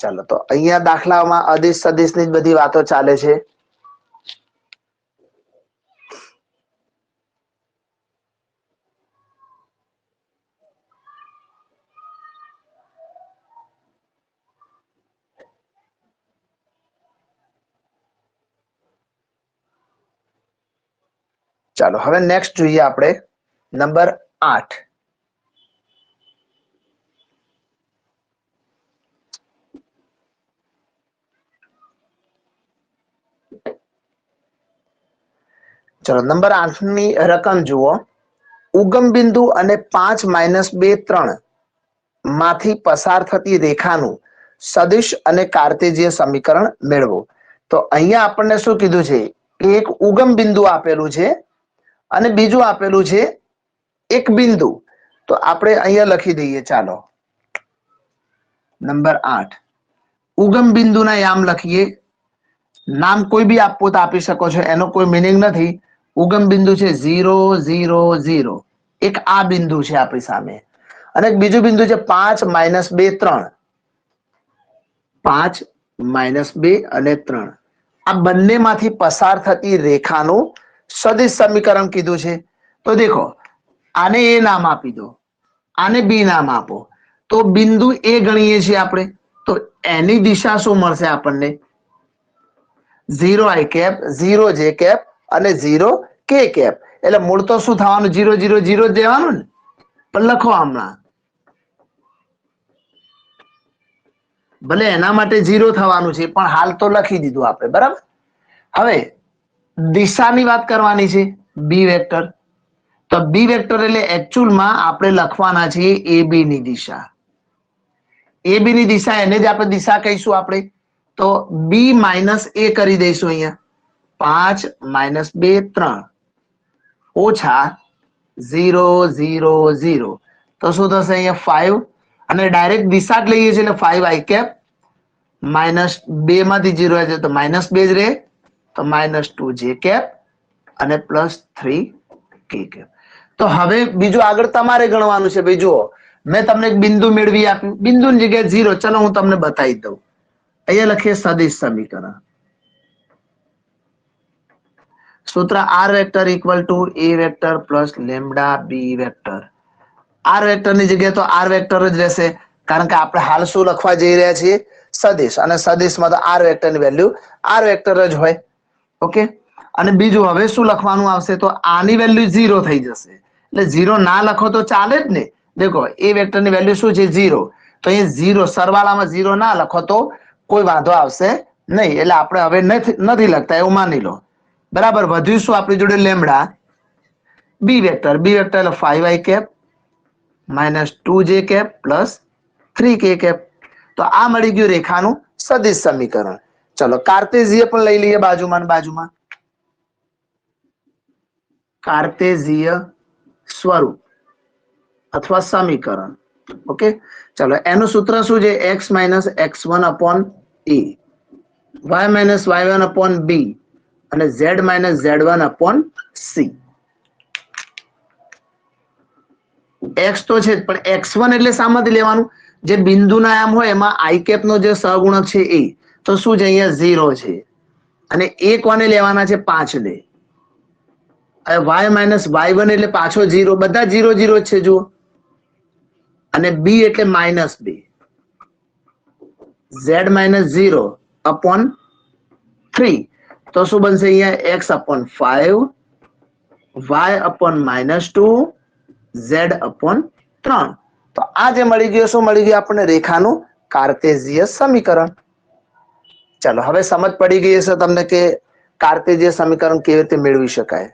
ચાલો, તો અહીંયા દાખલામાં અદિશ સદિશ ની બધી વાતો ચાલે છે. ચાલો હવે નેક્સ્ટ જોઈએ આપણે નંબર 8. ચલો નંબર 8 ની રકમ જુઓ. ઉગમ બિંદુ અને 5 - 2 3 માંથી પસાર થતી રેખાનું સદિશ અને કાર્ટેશિય સમીકરણ મેળવો. તો અહીંયા આપણને શું કીધું છે કે એક ઉગમ બિંદુ આપેલું છે અને બીજું આપેલું છે એક બિંદુ. તો આપણે અહીંયા લખી દઈએ. ચાલો નંબર 8 ઉગમ બિંદુના યામ લખીએ. નામ કોઈ બી આપો તો આપી શકો છો, એનો કોઈ મિનિંગ નથી. ઉગમ બિંદુ છે 0 0 0. એક આ બિંદુ છે આપણી સામે, અને એક બીજું બિંદુ છે 5 માઇનસ 2 3, 5 માઇનસ 2 અને 3. આ બંનેમાંથી પસાર થતી રેખાનું સદિશ સમીકરણ કીધું છે. તો દેખો, આને એ નામ આપી દો, આને બી નામ આપો, તો બિંદુ એ ગણીએ છીએ આપણે, તો એની દિશા શું મળશે આપણને? 0 i કેપ, 0 j કેપ અને 0 k કેપ. એટલે મૂળ તો શું થવાનું? 0 0 0 જ દેવાનું ને. પણ લખો હમણાં, ભલે એના માટે 0 થવાનું છે પણ હાલ તો લખી દીધું આપણે, બરાબર. હવે દિશાની વાત કરવાની છે, બી વેક્ટર. તો બી વેક્ટર એટલે એકચ્યુઅલમાં આપણે લખવાના છે એ બી ની દિશા. એ બી ની દિશા એને જ આપણે દિશા કહીશું આપણે. તો બી માઇનસ એ કરી દઈશું અહીંયા. 5 માઇનસ 2 3 ઓછા 0 0 0. તો શું થશે અહીંયા? 5. અને ડાયરેક્ટ દિશા જ લઈએ છીએ એટલે 5 i કેપ. માઇનસ 2 માંથી 0 આવે તો માઇનસ 2 જ રહે, તો માઇનસ 2 j કેપ અને પ્લસ 3 k કેપ. તો હવે બીજું આગળ તમારે ગણવાનું છે. ભાઈ જુઓ, મેં તમને એક બિંદુ મેળવી આપ્યું, બિંદુની જગ્યાએ 0. ચલો હું તમને બતાવી દઉં. અહીંયા લખીએ સદિશ સમીકરણ. સૂત્ર r vector equal to a vector plus lambda b vector. r vector ની જગ્યાએ તો r વેક્ટર જ રહેશે, કારણ કે આપણે હાલ શું લખવા જઈ રહ્યા છીએ? સદિશ. અને સદિશમાં તો r વેક્ટર ની વેલ્યુ r વેક્ટર જ હોય. ઓકે. અને બીજું હવે શું લખવાનું આવશે? તો આની વેલ્યુ 0 થઈ જશે. એટલે 0 ના લખો તો ચાલે જ ને. દેખો, એ વેક્ટર ની વેલ્યુ શું છે? 0. તો અહીંયા 0 સરવાળામાં 0 ના લખો તો કોઈ વાંધો આવશે નહીં. એટલે આપણે હવે નથી લખતા એવું માની લો, બરાબર. વધ્યું શું આપણી જોડે? લેમ્ડા. બી વેક્ટર, બી વેક્ટર એટલે 5i cap minus 2j cap plus 3k cap. તો આ મળી ગયું રેખાનું સદિશ સમીકરણ. ચલો કાર્ટેઝીય પણ લઈ લઈએ બાજુમાં ને બાજુમાં. કાર્ટેઝીય સ્વરૂપ અથવા સમીકરણ. ઓકે, ચલો એનું સૂત્ર શું છે? x minus x1 upon a, y minus y1 upon b અને z minus z1 upon c. x તો છે પણ x1 એટલે શામાંથી લેવાનું? જે બિંદુના આયામ હોય એમાં i કેપ નો જે સહગુણક છે એ. તો શું છે? અહીંયા 0 છે. અને a કોને લેવાના છે? 5 લે. y માઇનસ y1 એટલે પાછો 0. બધા 0 0 છે જુઓ. અને b એટલે માઇનસ 2, z માઇનસ 0 અપોન 3. તો શું બનશે અહીંયા? x upon 5, y upon minus 2, z upon 3. તો આ જે મળી ગયું, શું મળી ગયું આપણને? રેખાનું કાર્ટેઝીય સમીકરણ. ચાલો હવે સમજ પડી ગઈ હશે તમને કે કાર્ટેઝીય સમીકરણ કેવી રીતે મેળવી શકાય.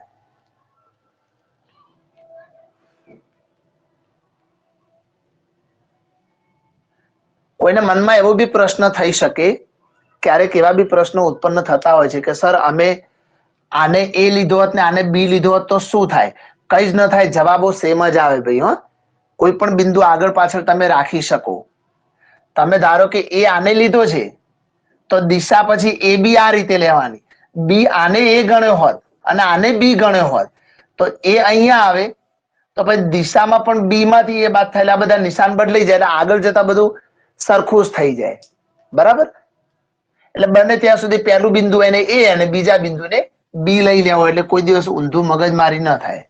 કોઈને મનમાં એવો બી પ્રશ્ન થઈ શકે, ક્યારેક એવા બી પ્રશ્નો ઉત્પન્ન થતા હોય છે કે સર અમે આને એ લીધો હોત ને આને બી લીધો હોત તો શું થાય? કઈ જ ન થાય, જવાબો સેમ જ આવે ભાઈ. હો, કોઈ પણ બિંદુ આગળ પાછળ તમે રાખી શકો. તમે ધારો કે એ આને લીધો છે તો દિશા પછી એ બી આ રીતે લેવાની. બી આને એ ગણ્યો હોત અને આને બી ગણ્યો હોત તો એ અહીંયા આવે, તો પછી દિશામાં પણ બી માંથી એ બાદ થયેલા બધા નિશાન બદલાઈ જાય, એટલે આગળ જતા બધું સરખું જ થઈ જાય, બરાબર. એટલે બને ત્યાં સુધી પહેલું બિંદુ એને એ અને બીજા બિંદુને બી લઈ લેવો, એટલે કોઈ દિવસ ઊંધું મગજમારી ન થાય.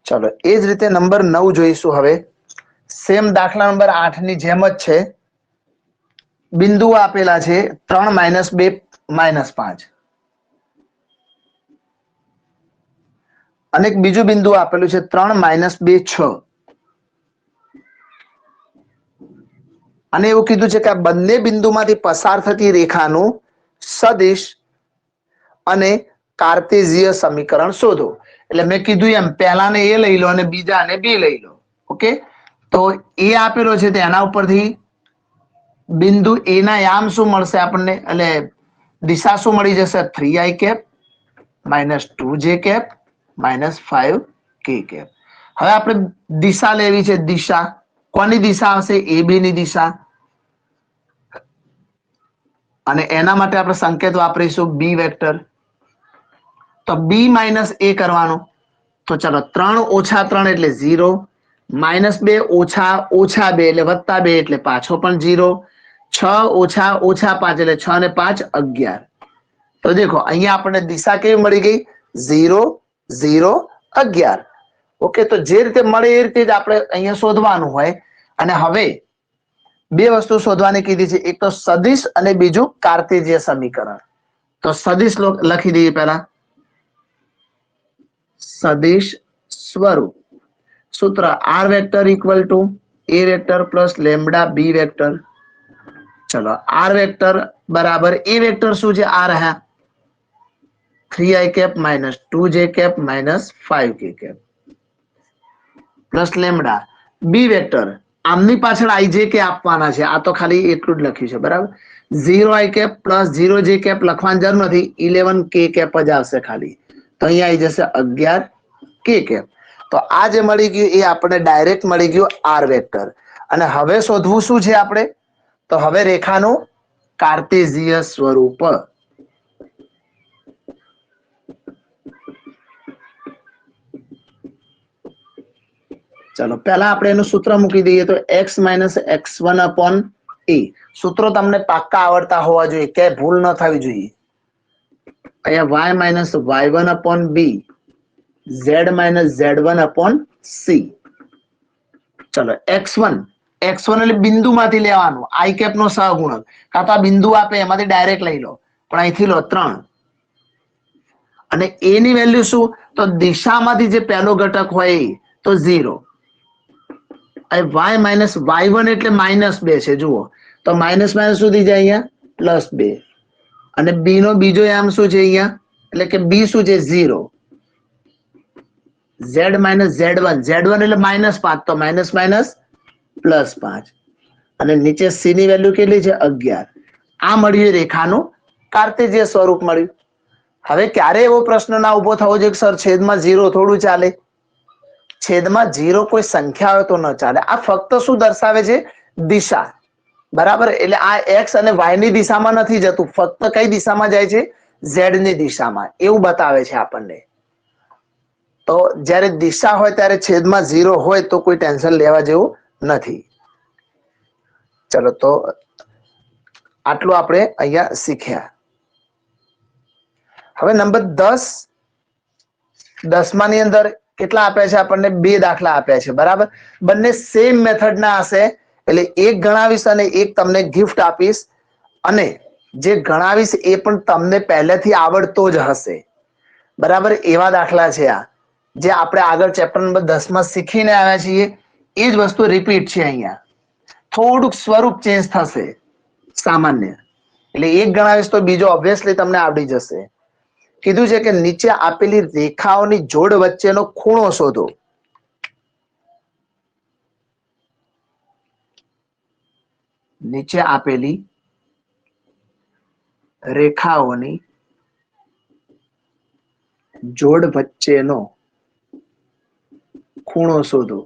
ચલો એ જ રીતે નંબર 9 જોઈશું. હવે સેમ દાખલા નંબર 8 ની જેમ જ છે. બિંદુઓ આપેલા છે 3 માઇનસ 2 માઇનસ 5 અને એક બીજું બિંદુ આપેલું છે 3 માઇનસ 2 6. અને એવું કીધું છે કે આ બંને બિંદુમાંથી પસાર થતી રેખાનું સદિશ અને કાર્ટેઝીય સમીકરણ શોધો. એટલે મેં કીધું એમ પહેલાને એ લઈ લો અને બીજાને બી લઈ લો. ઓકે, તો એ આપેલો છે તેના ઉપરથી બિંદુ એ ના યામ શું મળશે આપણને? એટલે દિશા શું મળી જશે? 3i cap minus 2j cap minus 5k cap. હવે આપણે દિશા લેવી છે. દિશા કોની દિશા આવશે? એ બી ની દિશા. અને એના માટે આપણે સંકેત વાપરીશું બી વેક્ટર. તો બી માઇનસ એ કરવાનો. તો ચલો 3 ઓછા 3 એટલે 0, -2 ઓછા ઓછા 2 એટલે +2 એટલે પાછો પણ 0, 6 ઓછા ઓછા 5 એટલે 6 ને 5 11. તો દેખો અહીંયા આપણને દિશા કેવી મળી ગઈ? 0 0 11. ઓકે, તો જે રીતે મળે એ રીતે જ આપણે અહીંયા શોધવાનું હોય. અને હવે બે વસ્તુ શોધવાની કીધી છે, એક તો સદિશ અને બીજું કાર્ટેશિયન સમીકરણ. તો સદિશ લખી દઈએ પહેલા. સદિશ સ્વરૂપ સૂત્ર r vector equal to a vector plus lambda b vector. ચલો r વેક્ટર બરાબર a વેક્ટર શું છે? આ રહ્યા 3i cap minus 2j cap minus 5k cap plus lambda. બી વેક્ટર આમની પાછળ ij કે આપવાના છે, આ તો ખાલી એટલું જ લખ્યું છે, બરાબર. 0i cap plus 0j cap લખવાની જરૂર નથી, 11k કેપ જ આવશે ખાલી. તો અહીંયા આવી જશે 11k કેપ. તો આ જે મળી ગયું એ આપણે ડાયરેક્ટ મળી ગયું r વેક્ટર. અને હવે શોધવું શું છે આપણે? તો હવે રેખાનું કાર્ટેશિયન સ્વરૂપ. ચલો પહેલા આપણે એનું સૂત્ર મૂકી દઈએ. તો x - x1 અપોન a. સૂત્રો તમને પાક્કા આવડતા હોવા જોઈએ, કે ભૂલ ન થવી જોઈએ. અહીંયા y - y1 upon b, z - z1 upon c. ચલો x1 એટલે બિંદુમાંથી લેવાનું, i કેપ નો સહગુણક. કાં તો આ બિંદુ આપે એમાંથી ડાયરેક્ટ લઈ લો, પણ અહીંથી લો 3. અને a ની વેલ્યુ શું? તો દિશામાંથી જે પહેલો ઘટક હોય એ, તો 0. y - y1 એટલે -2 છે, જુઓ. તો માઇનસ માઇનસ સુધી જાય અહીંયા +2. અને b નો બીજો આમ શું છે અહીંયા? એટલે કે b શું છે? 0. z - z1 એટલે -5, તો માઇનસ માઇનસ +5. અને નીચે c ની વેલ્યુ કેટલી છે? 11. આ મળ્યું રેખાનું કાર્ટેશિયન સ્વરૂપ મળ્યું. હવે ક્યારે એવો પ્રશ્ન ના ઉભો થવો જોઈએ કે સર છેદમાં 0 થોડું ચાલે? છેદમાં 0 કોઈ સંખ્યા હોય તો ન ચાલે. આ ફક્ત શું દર્શાવે છે? દિશા, બરાબર. એટલે આ x અને y ની દિશામાં નથી જતું, ફક્ત કઈ દિશામાં જાય છે? z ની દિશામાં, એવું બતાવે છે આપણને. તો જ્યારે દિશા હોય ત્યારે છેદમાં 0 હોય તો કોઈ ટેન્શન લેવા જેવું નથી. ચલો તો આટલું આપણે અહીંયા શીખ્યા. હવે નંબર 10 ની અંદર કેટલા આપ્યા છે આપણને? 2 દાખલા આપ્યા છે, બરાબર. બંને સેમ મેથડ ના હશે, એટલે એક ગણાવીશ અને એક તમને ગિફ્ટ આપીશ. અને જે ગણાવીશ એ પણ તમને પહેલેથી આવડતો જ હશે, બરાબર. એવા દાખલા છે આ, જે આપણે આગળ ચેપ્ટર નંબર 10 માં શીખીને આવ્યા છીએ. એ જ વસ્તુ રિપીટ છે અહીંયા, થોડુંક સ્વરૂપ ચેન્જ થશે સામાન્ય. એટલે એક ગણાવીશ તો બીજો ઓબ્વિયસલી તમને આવડી જશે. કીધું છે કે નીચે આપેલી રેખાઓની જોડ વચ્ચેનો ખૂણો શોધો. નીચે આપેલી રેખાઓની જોડ વચ્ચેનો ખૂણો શોધો.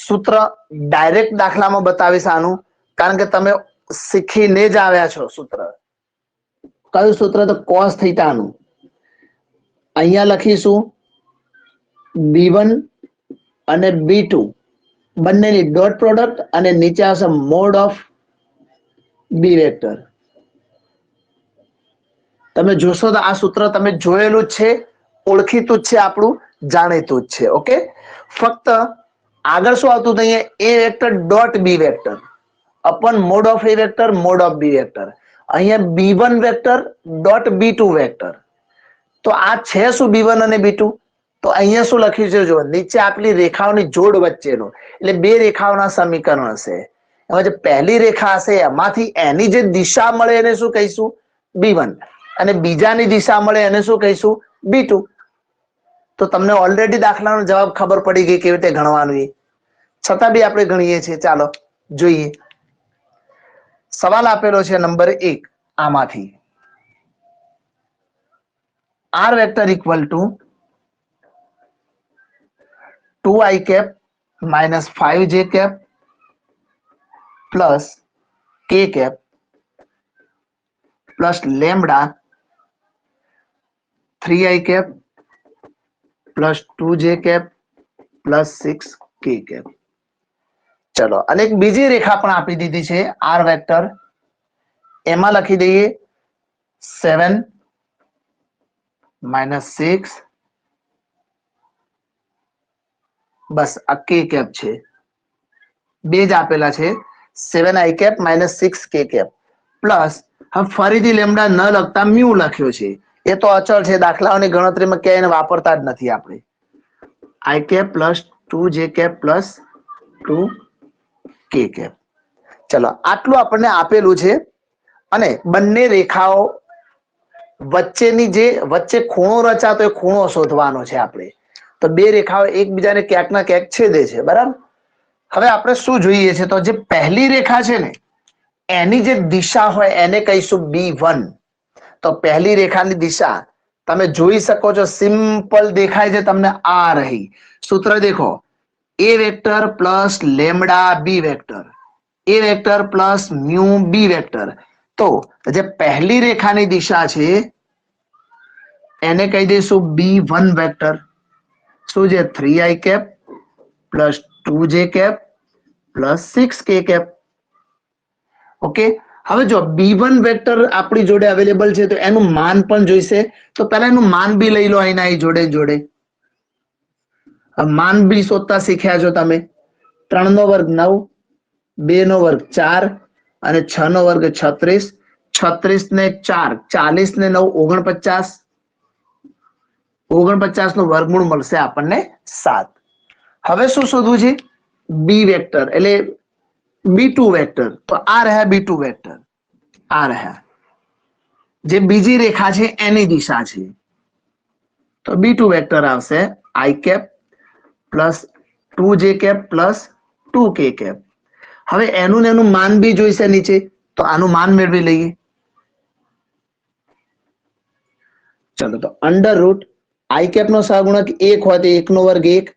સૂત્ર ડાયરેક્ટ દાખલામાં બતાવીશ આનું, કારણ કે તમે શીખીને જ આવ્યા છો. સૂત્ર કયું સૂત્ર? તો cos થીટા નું. અહીંયા લખીશું b1 અને b2 બંનેની ડોટ પ્રોડક્ટ, અને નીચે આવશે મોડ ઓફ બી વેક્ટર. તમે જોશો તો આ સૂત્ર તમે જોયેલું જ છે, ઓળખીતું જ છે, આપણું જાણીતું જ છે. ઓકે, ફક્ત આગળ શું આવતું હતું? અહીંયા a vector dot b vector upon mod of a vector mod of b vector. અહીંયા b1 vector dot b2 vector. તો આ છે શું? b1 અને b2. તો અહીંયા શું લખ્યું છે? જો નીચે આપેલી રેખાઓની જોડ વચ્ચેનો, એટલે બે રેખાઓના સમીકરણ હશે. એમાં જે પહેલી રેખા હશે એમાંથી એની જે દિશા મળે એને શું કહીશું? b1. અને બીજાની દિશા મળે એને શું કહીશું? b2. તો તમને ઓલરેડી દાખલાનો જવાબ ખબર પડી ગઈ કેવી રીતે ગણવાનું એ, છતાં બી આપણે ગણીએ છીએ. ચાલો જોઈએ. સવાલ આપેલો છે નંબર 1 આમાંથી. r vector equal to 2i cap minus 5j cap plus k cap plus lambda 3i cap plus 2j cap plus 6k cap. ચલો અને એક બીજી રેખા પણ આપી દીધી છે આર વેક્ટર, એમાં લખી દઈએ 7 -6 બસ આ k કેપ છે, બે જ આપેલા છે 7i cap -6k cap plus હવે ફરીથી લેમડા ન લખતા મ્યુ લખ્યો છે, એ તો અચળ છે, દાખલાઓની ગણતરીમાં ક્યાંય એને વાપરતા જ નથી આપણે. i cap plus 2j cap plus 2k cap. ચલો આટલું આપણને આપેલું છે અને બંને રેખાઓ વચ્ચેની જે વચ્ચે ખૂણો રચાતો એ ખૂણો શોધવાનો છે આપણે. તો બે રેખાઓ એકબીજાને ક્યાંક ના ક્યાંક છેદે છે, બરાબર. હવે આપણે શું જોઈએ છે, તો જે પહેલી રેખા છે ને એની જે દિશા હોય એને કહીશું B1. તો પહેલી રેખાની દિશા તમે જોઈ શકો છો, સિમ્પલ દેખાય છે તમને, આ રહી. સૂત્ર દેખો, a vector plus lambda b vector, a vector plus mu b vector. તો જે પહેલી રેખાની દિશા છે એને કહી દઈશું B1 વેક્ટર. શું છે? 3i cap plus 2j cap plus 6k cap. Okay. હવે જો B1 વેક્ટર આપણી જોડે અવેલેબલ છે તો એનું માન પણ જોઈશે, તો પહેલા એનું માન બી લઈ લો અહીંના જોડે જોડે. માન બી શોધતા શીખ્યા છો તમે. 3 નો વર્ગ 9, 2 નો વર્ગ 4 અને 6 નો વર્ગ 36, 36 ને 4 40 ને 9 49, 49 નું વર્ગમૂળ મળશે આપણને 7. હવે શું શોધવું છે? બી વેક્ટર એટલે B2 વેક્ટર. તો આ રહ્યા B2 વેક્ટર, આ રહ્યા જે બીજી રેખા છે એની દિશા છે. તો B2 વેક્ટર આવશે i cap plus 2j cap plus 2k cap. હવે એનું ને એનું માન બી જોઈશે નીચે, તો આનું માન મેળવી લઈએ. ચલો તો અંડર રૂટ i કેપ નો સહગુણક 1 હોય તો 1 નો વર્ગ 1,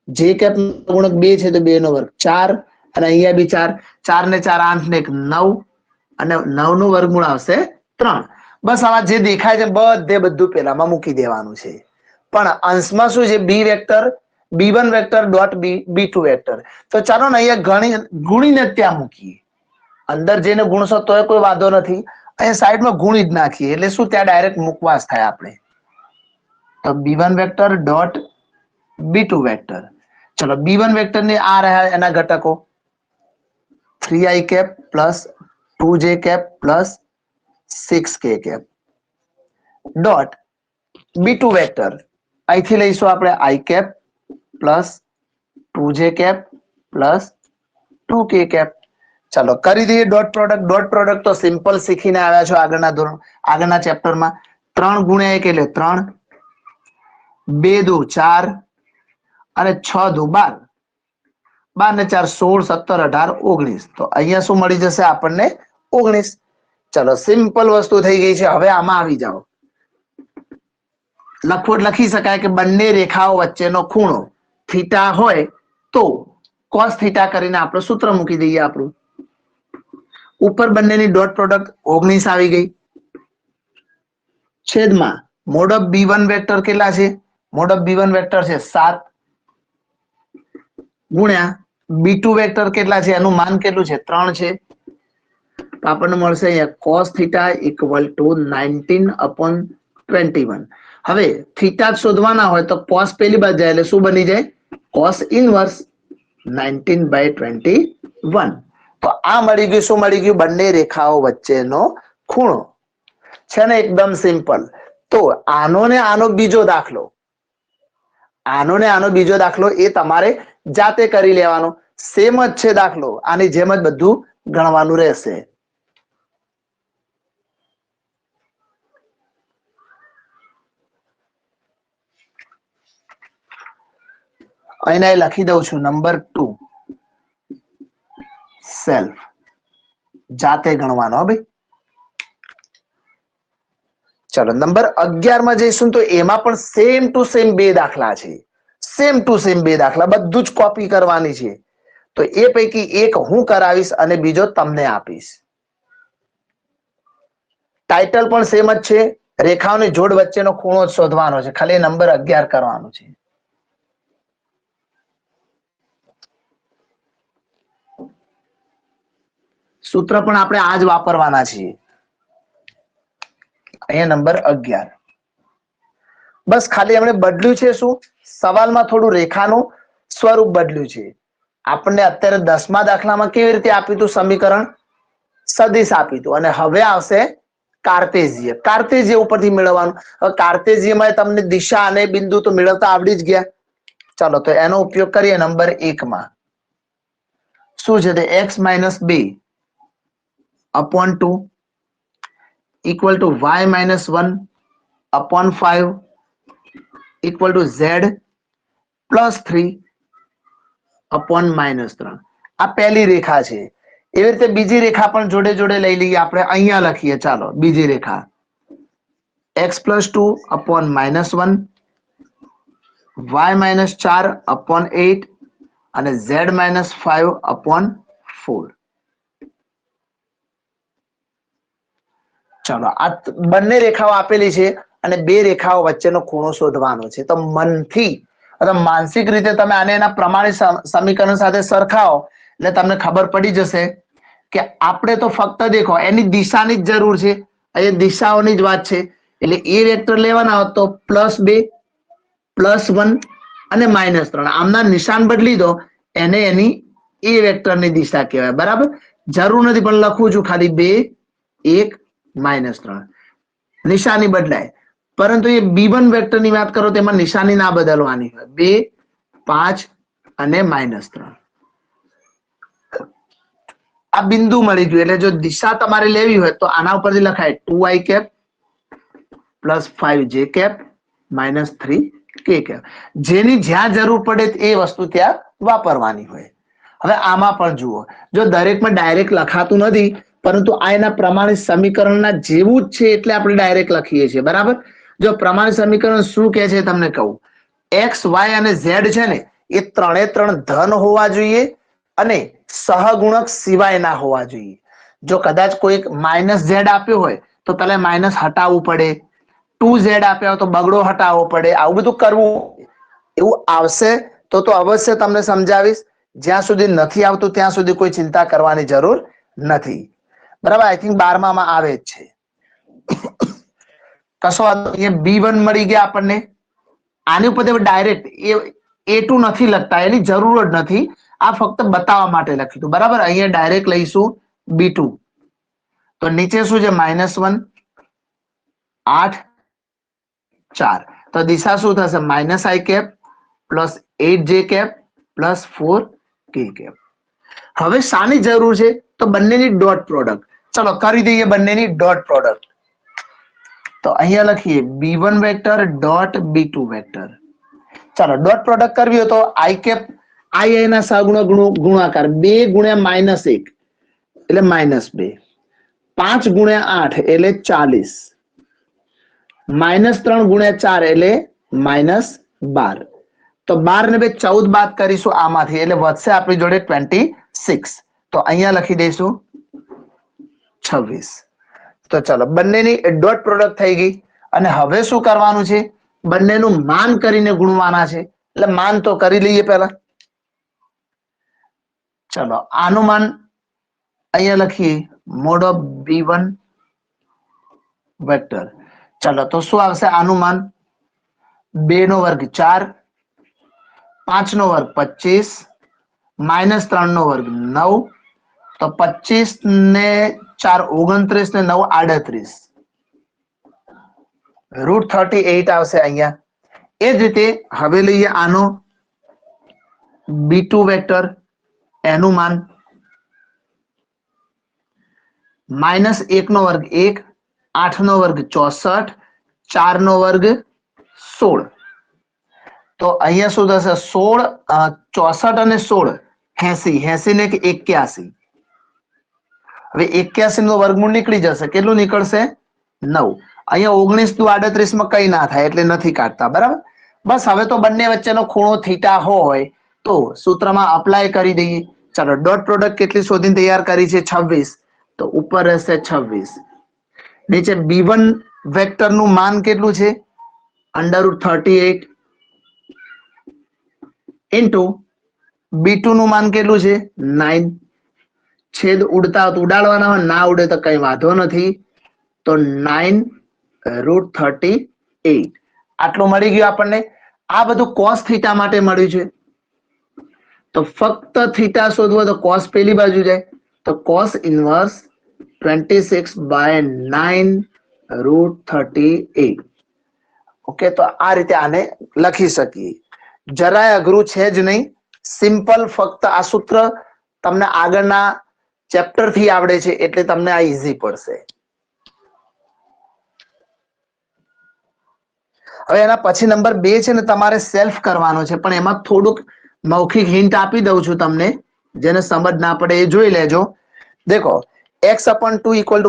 j કેપ નો સહગુણક 2 છે તો 2 નો વર્ગ 4 અને અહીંયા બી 4, 4 ને 4 8 ને 1 9 અને 9 નું વર્ગમૂળ આવશે 3. બસ આમાં જે દેખાય છે બધું પેલામાં મૂકી દેવાનું છે. પણ અંશમાં શું છે? B vector B1 vector dot B2 vector. તો ચાલો ને અહીંયા ગુણીને ત્યાં મૂકીએ. અંદર જઈને ગુણશો તોય કોઈ વાંધો નથી, અહીંયા સાઈડમાં ગુણી જ નાખીએ એટલે શું ત્યાં ડાયરેક્ટ મુકવાસ થાય આપણે. તો B1 vector dot B2 vector. ચલો B1 વેક્ટર ને આ રહ્યા એના ઘટકો 3i cap plus 2j cap plus 6k cap dot B2 vector અહીંથી લઈશું આપણે i cap plus 2j cap plus 2k cap. ચાલો કરી દઈએ ડોટ પ્રોડક્ટ. ડોટ પ્રોડક્ટ તો સિમ્પલ શીખીને આવ્યા છો આગળના ચેપ્ટરમાં. 3 ગુણ્યા 1 એટલે 3, 2 દુ 4 અને 6 દુ 12, 12 ને 4 16, 17, 18, 19. તો અહીંયા શું મળી જશે આપણને? 19. ચલો સિમ્પલ વસ્તુ થઈ ગઈ છે. હવે આમાં આવી જાઓ. લખી શકાય કે બંને રેખાઓ વચ્ચેનો ખૂણો થીટા હોય તો કોસ થીટા કરીને આપણે સૂત્ર મૂકી દઈએ આપણું. ઉપર બંનેની ડોટ પ્રોડક્ટ 19 આવી ગઈ. છેદમાં મોડ ઓફ B1 વેક્ટર કેટલા છે? મોડ ઓફ B1 વેક્ટર છે 7 ગુણ્યા B2 વેક્ટર કેટલા છે? એનું માન કેટલું છે? 3 છે. તો આપણને મળશે અહીંયા cos થીટા ઇક્વલ ટુ 19/21. હવે થીટા શોધવાના હોય તો cos પેલી બાજુ જાય એટલે શું બની જાય? cos inverse 19/21. તો આ મળી ગયું. શું મળી ગયું? બંને રેખાઓ વચ્ચેનો ખૂણો છે ને, એકદમ સિમ્પલ. તો આનો ને આનો બીજો દાખલો, એ તમારે જાતે કરી લેવાનો. સેમ જ છે દાખલો, આની જેમ જ બધું ગણવાનું રહેશે. અહીંયા લખી દઉં છું નંબર 2 સેલ્ફ, જાતે ગણવાનો ભાઈ. ચલો નંબર 11 માં જઈશું તો એમાં પણ સેમ ટુ સેમ બે દાખલા છે. બધું જ કોપી કરવાની છે. તો એ પૈકી એક હું કરાવીશ અને બીજો તમને આપીશ. ટાઇટલ પણ સેમ જ છે, રેખાઓની જોડ વચ્ચેનો ખૂણો જ શોધવાનો છે, ખાલી નંબર 11 કરવાનો છે. સૂત્ર પણ આપણે આ જ વાપરવાના છીએ. અહીંયા નંબર 11. બસ ખાલી આપણે બદલ્યું છે શું? સવાલમાં થોડું રેખાનું સ્વરૂપ બદલ્યું છે. આપણને અત્યારે 10મા દાખલામાં કેવી રીતે આપ્યું હતું સમીકરણ? સદિશ આપ્યું હતું, અને હવે આવશે કાર્તેઝીય. કાર્તેઝીય ઉપરથી મેળવવાનું. હવે કાર્તેઝીયમાં તમને દિશા અને બિંદુ તો મેળવતા આવડી જ ગયા. ચાલો તો એનો ઉપયોગ કરીએ નંબર 1 માં. શું છે તે? x - 2 upon 2 equal to y - 1 upon 5 equal to z plus 3 upon -3. આ પહેલી રેખા છે. એવી રીતે બીજી રેખા પણ જોડે જોડે લઈ લઈએ આપણે. અહીંયા લખીએ, ચાલો બીજી રેખા x plus 2 upon -1 y - 4 upon 8 અને z - 5 upon 4. ચાલો આ બંને રેખાઓ આપેલી છે અને બે રેખાઓ વચ્ચેનો ખૂણો શોધવાનો છે. તો મનથી અથવા માનસિક રીતે તમે આને એના પ્રમાણિત સમીકરણ સાથે સરખાવો એટલે તમને ખબર પડી જશે કે આપણે તો ફક્ત દેખો એની દિશાની જ જરૂર છે. અહીંયા દિશાઓની જ વાત છે. એટલે એ વેક્ટર લેવાના હોત તો +2 +1 અને -3 આમના નિશાન બદલી દો, એને એની એ વેક્ટરની દિશા કહેવાય. બરાબર, જરૂર નથી પણ લખું છું ખાલી 2 1 -3 નિશાની બદલાય. પરંતુ એ B1 વેક્ટરની વાત કરો તેમાં નિશાની ના બદલવાની હોય. 2 5 અને -3 આ બિંદુ મળી ગયું. એટલે જો દિશા તમારે લેવી હોય તો આના ઉપરથી લખાય 2i plus 5j minus 3k. જેની જ્યાં જરૂર પડે એ વસ્તુ ત્યાં વાપરવાની હોય. હવે આમાં પણ જુઓ, જો દરેકમાં ડાયરેક્ટ લખાતું નથી, પરંતુ આ એના પ્રમાણિત સમીકરણના જેવું જ છે એટલે આપણે ડાયરેક્ટ લખીએ છીએ. બરાબર, જો પ્રમાણિત સમીકરણ શું કહે છે તમને કહું. x y અને z છે ને એ ત્રણે ત્રણ ધન હોવા જોઈએ અને સહગુણક સિવાય ના હોવા જોઈએ. જો કદાચ કોઈ -z આપ્યો હોય તો પહેલા માઇનસ હટાવવું પડે, 2z આપ્યા હોય તો બગડો હટાવવો પડે, આવું બધું કરવું. એવું આવશે તો અવશ્ય તમને સમજાવીશ. જ્યાં સુધી નથી આવતું ત્યાં સુધી કોઈ ચિંતા કરવાની જરૂર નથી. બરાબર, આઈ થિંક 12માં આવે જ છે. કશો અહીંયા B1 મળી ગયા આપણને. આની ઉપર ડાયરેક્ટ A2 નથી લખતા, એની જરૂર જ નથી. આ ફક્ત બતાવવા માટે લખ્યું હતું. બરાબર, અહીંયા ડાયરેક્ટ લઈશું B2. તો નીચે શું છે? -1 8 4. તો દિશા શું થશે? -i plus 8j plus 4k. હવે શાની જરૂર છે? તો બંનેની ડોટ પ્રોડક્ટ. ચલો કરી દઈએ બંનેની ડોટ પ્રોડક્ટ. તો અહીંયા લખીએ B1 vector dot B2 vector. ચાલો ડોટ પ્રોડક્ટ કરવી હોય તો i એના સહગુણક ગુણાકાર 2 ગુણ્યા -1 એટલે -2, 5 ગુણ્યા 8 એટલે 40, -3 ગુણ્યા 4 એટલે -12. તો 12 ને 14 બાદ કરીશું આમાંથી એટલે વધશે આપણી જોડે 26. તો અહીંયા લખી દઈશું 26. તો ચલો બંનેની ડોટ પ્રોડક્ટ થઈ ગઈ. અને હવે શું કરવાનું છે? બંનેનું માન કરીને ગુણવાના છે. એટલે માન તો કરી લઈએ પહેલા. ચલો આનું માન અહીંયા લખીએ mod of B1 વેક્ટર. ચલો તો શું આવશે આનું માન? 2 નો વર્ગ 4, 5 નો વર્ગ 25, -3 નો વર્ગ 9. તો 25 ને 4 29 ને 9 38, √38 આવશે અહીંયા. એ જ રીતે હવે લઈએ આનો B2 વેક્ટર. એનું માન -1 નો વર્ગ 1, 8 નો વર્ગ 64, 4 નો વર્ગ 16. તો અહીંયા શું થશે? 16 64 અને 16 80, 80 ને 81. હવે 81 નો વર્ગમૂળ નીકળી જશે. કેટલું નીકળશે? 9. અહીંયા 19 નું 38 માં કઈ ના થાય એટલે નથી કાઢતા. બરાબર, બસ હવે તો બંને વચ્ચેનો ખૂણો થીટા હોય તો સૂત્રમાં અપ્લાય કરી દઈએ. ચાલો ડોટ પ્રોડક્ટ કેટલી શોધીને તૈયાર કરી છે? 26. તો ઉપર રહેશે 26. નીચે b1 વેક્ટર નું માન કેટલું છે √38 ઇન્ટુ b2 નું માન કેટલું છે 9 છેદ ઉડતા ઉડાડવાના હોય ના ઉડે તો કઈ વાંધો નથી તો 9√38 આટલું મળી ગયું આપણને આ બધું cos થીટા માટે મળ્યું છે તો ફક્ત થીટા શોધવો તો cos પેલી બાજુ જાય તો cos ઇન્વર્સ 26/9√38 ઓકે તો આ રીતે આને લખી શકીએ જરાય અઘરું છે જ નહીં સિમ્પલ ફક્ત આ સૂત્ર તમને આગળના ચેપ્ટર થી આવડે છે એટલે તમને આ ઈઝી પડશે હવે એના પછી નંબર 2 છે ને તમારે સેલ્ફ કરવાનો છે પણ એમાં થોડુંક મૌખિક હિન્ટ આપી દઉં છું તમને જેને સમજ ના પડે એ જોઈ લેજો દેખો x/2 = y/2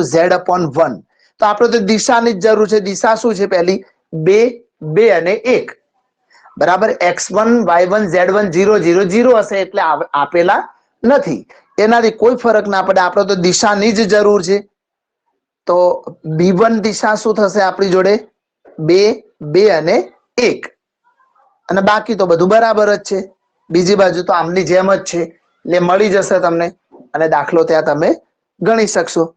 = z/1 તો આપણે તો દિશાની જ જરૂર છે દિશા શું છે પહેલી 2 2 અને 1 બરાબર x1 y1 z1 0 0 0 હશે એટલે આપેલા નથી એનાથી કોઈ ફરક ના પડે આપણે તો દિશાની જ જરૂર છે તો b1 દિશા શું થશે આપણી જોડે 2 2 અને 1 અને બાકી તો બધું બરાબર જ છે બીજી બાજુ તો આમની જેમ જ છે એટલે મળી જશે તમને અને દાખલો ત્યાં તમે ગણી શકશો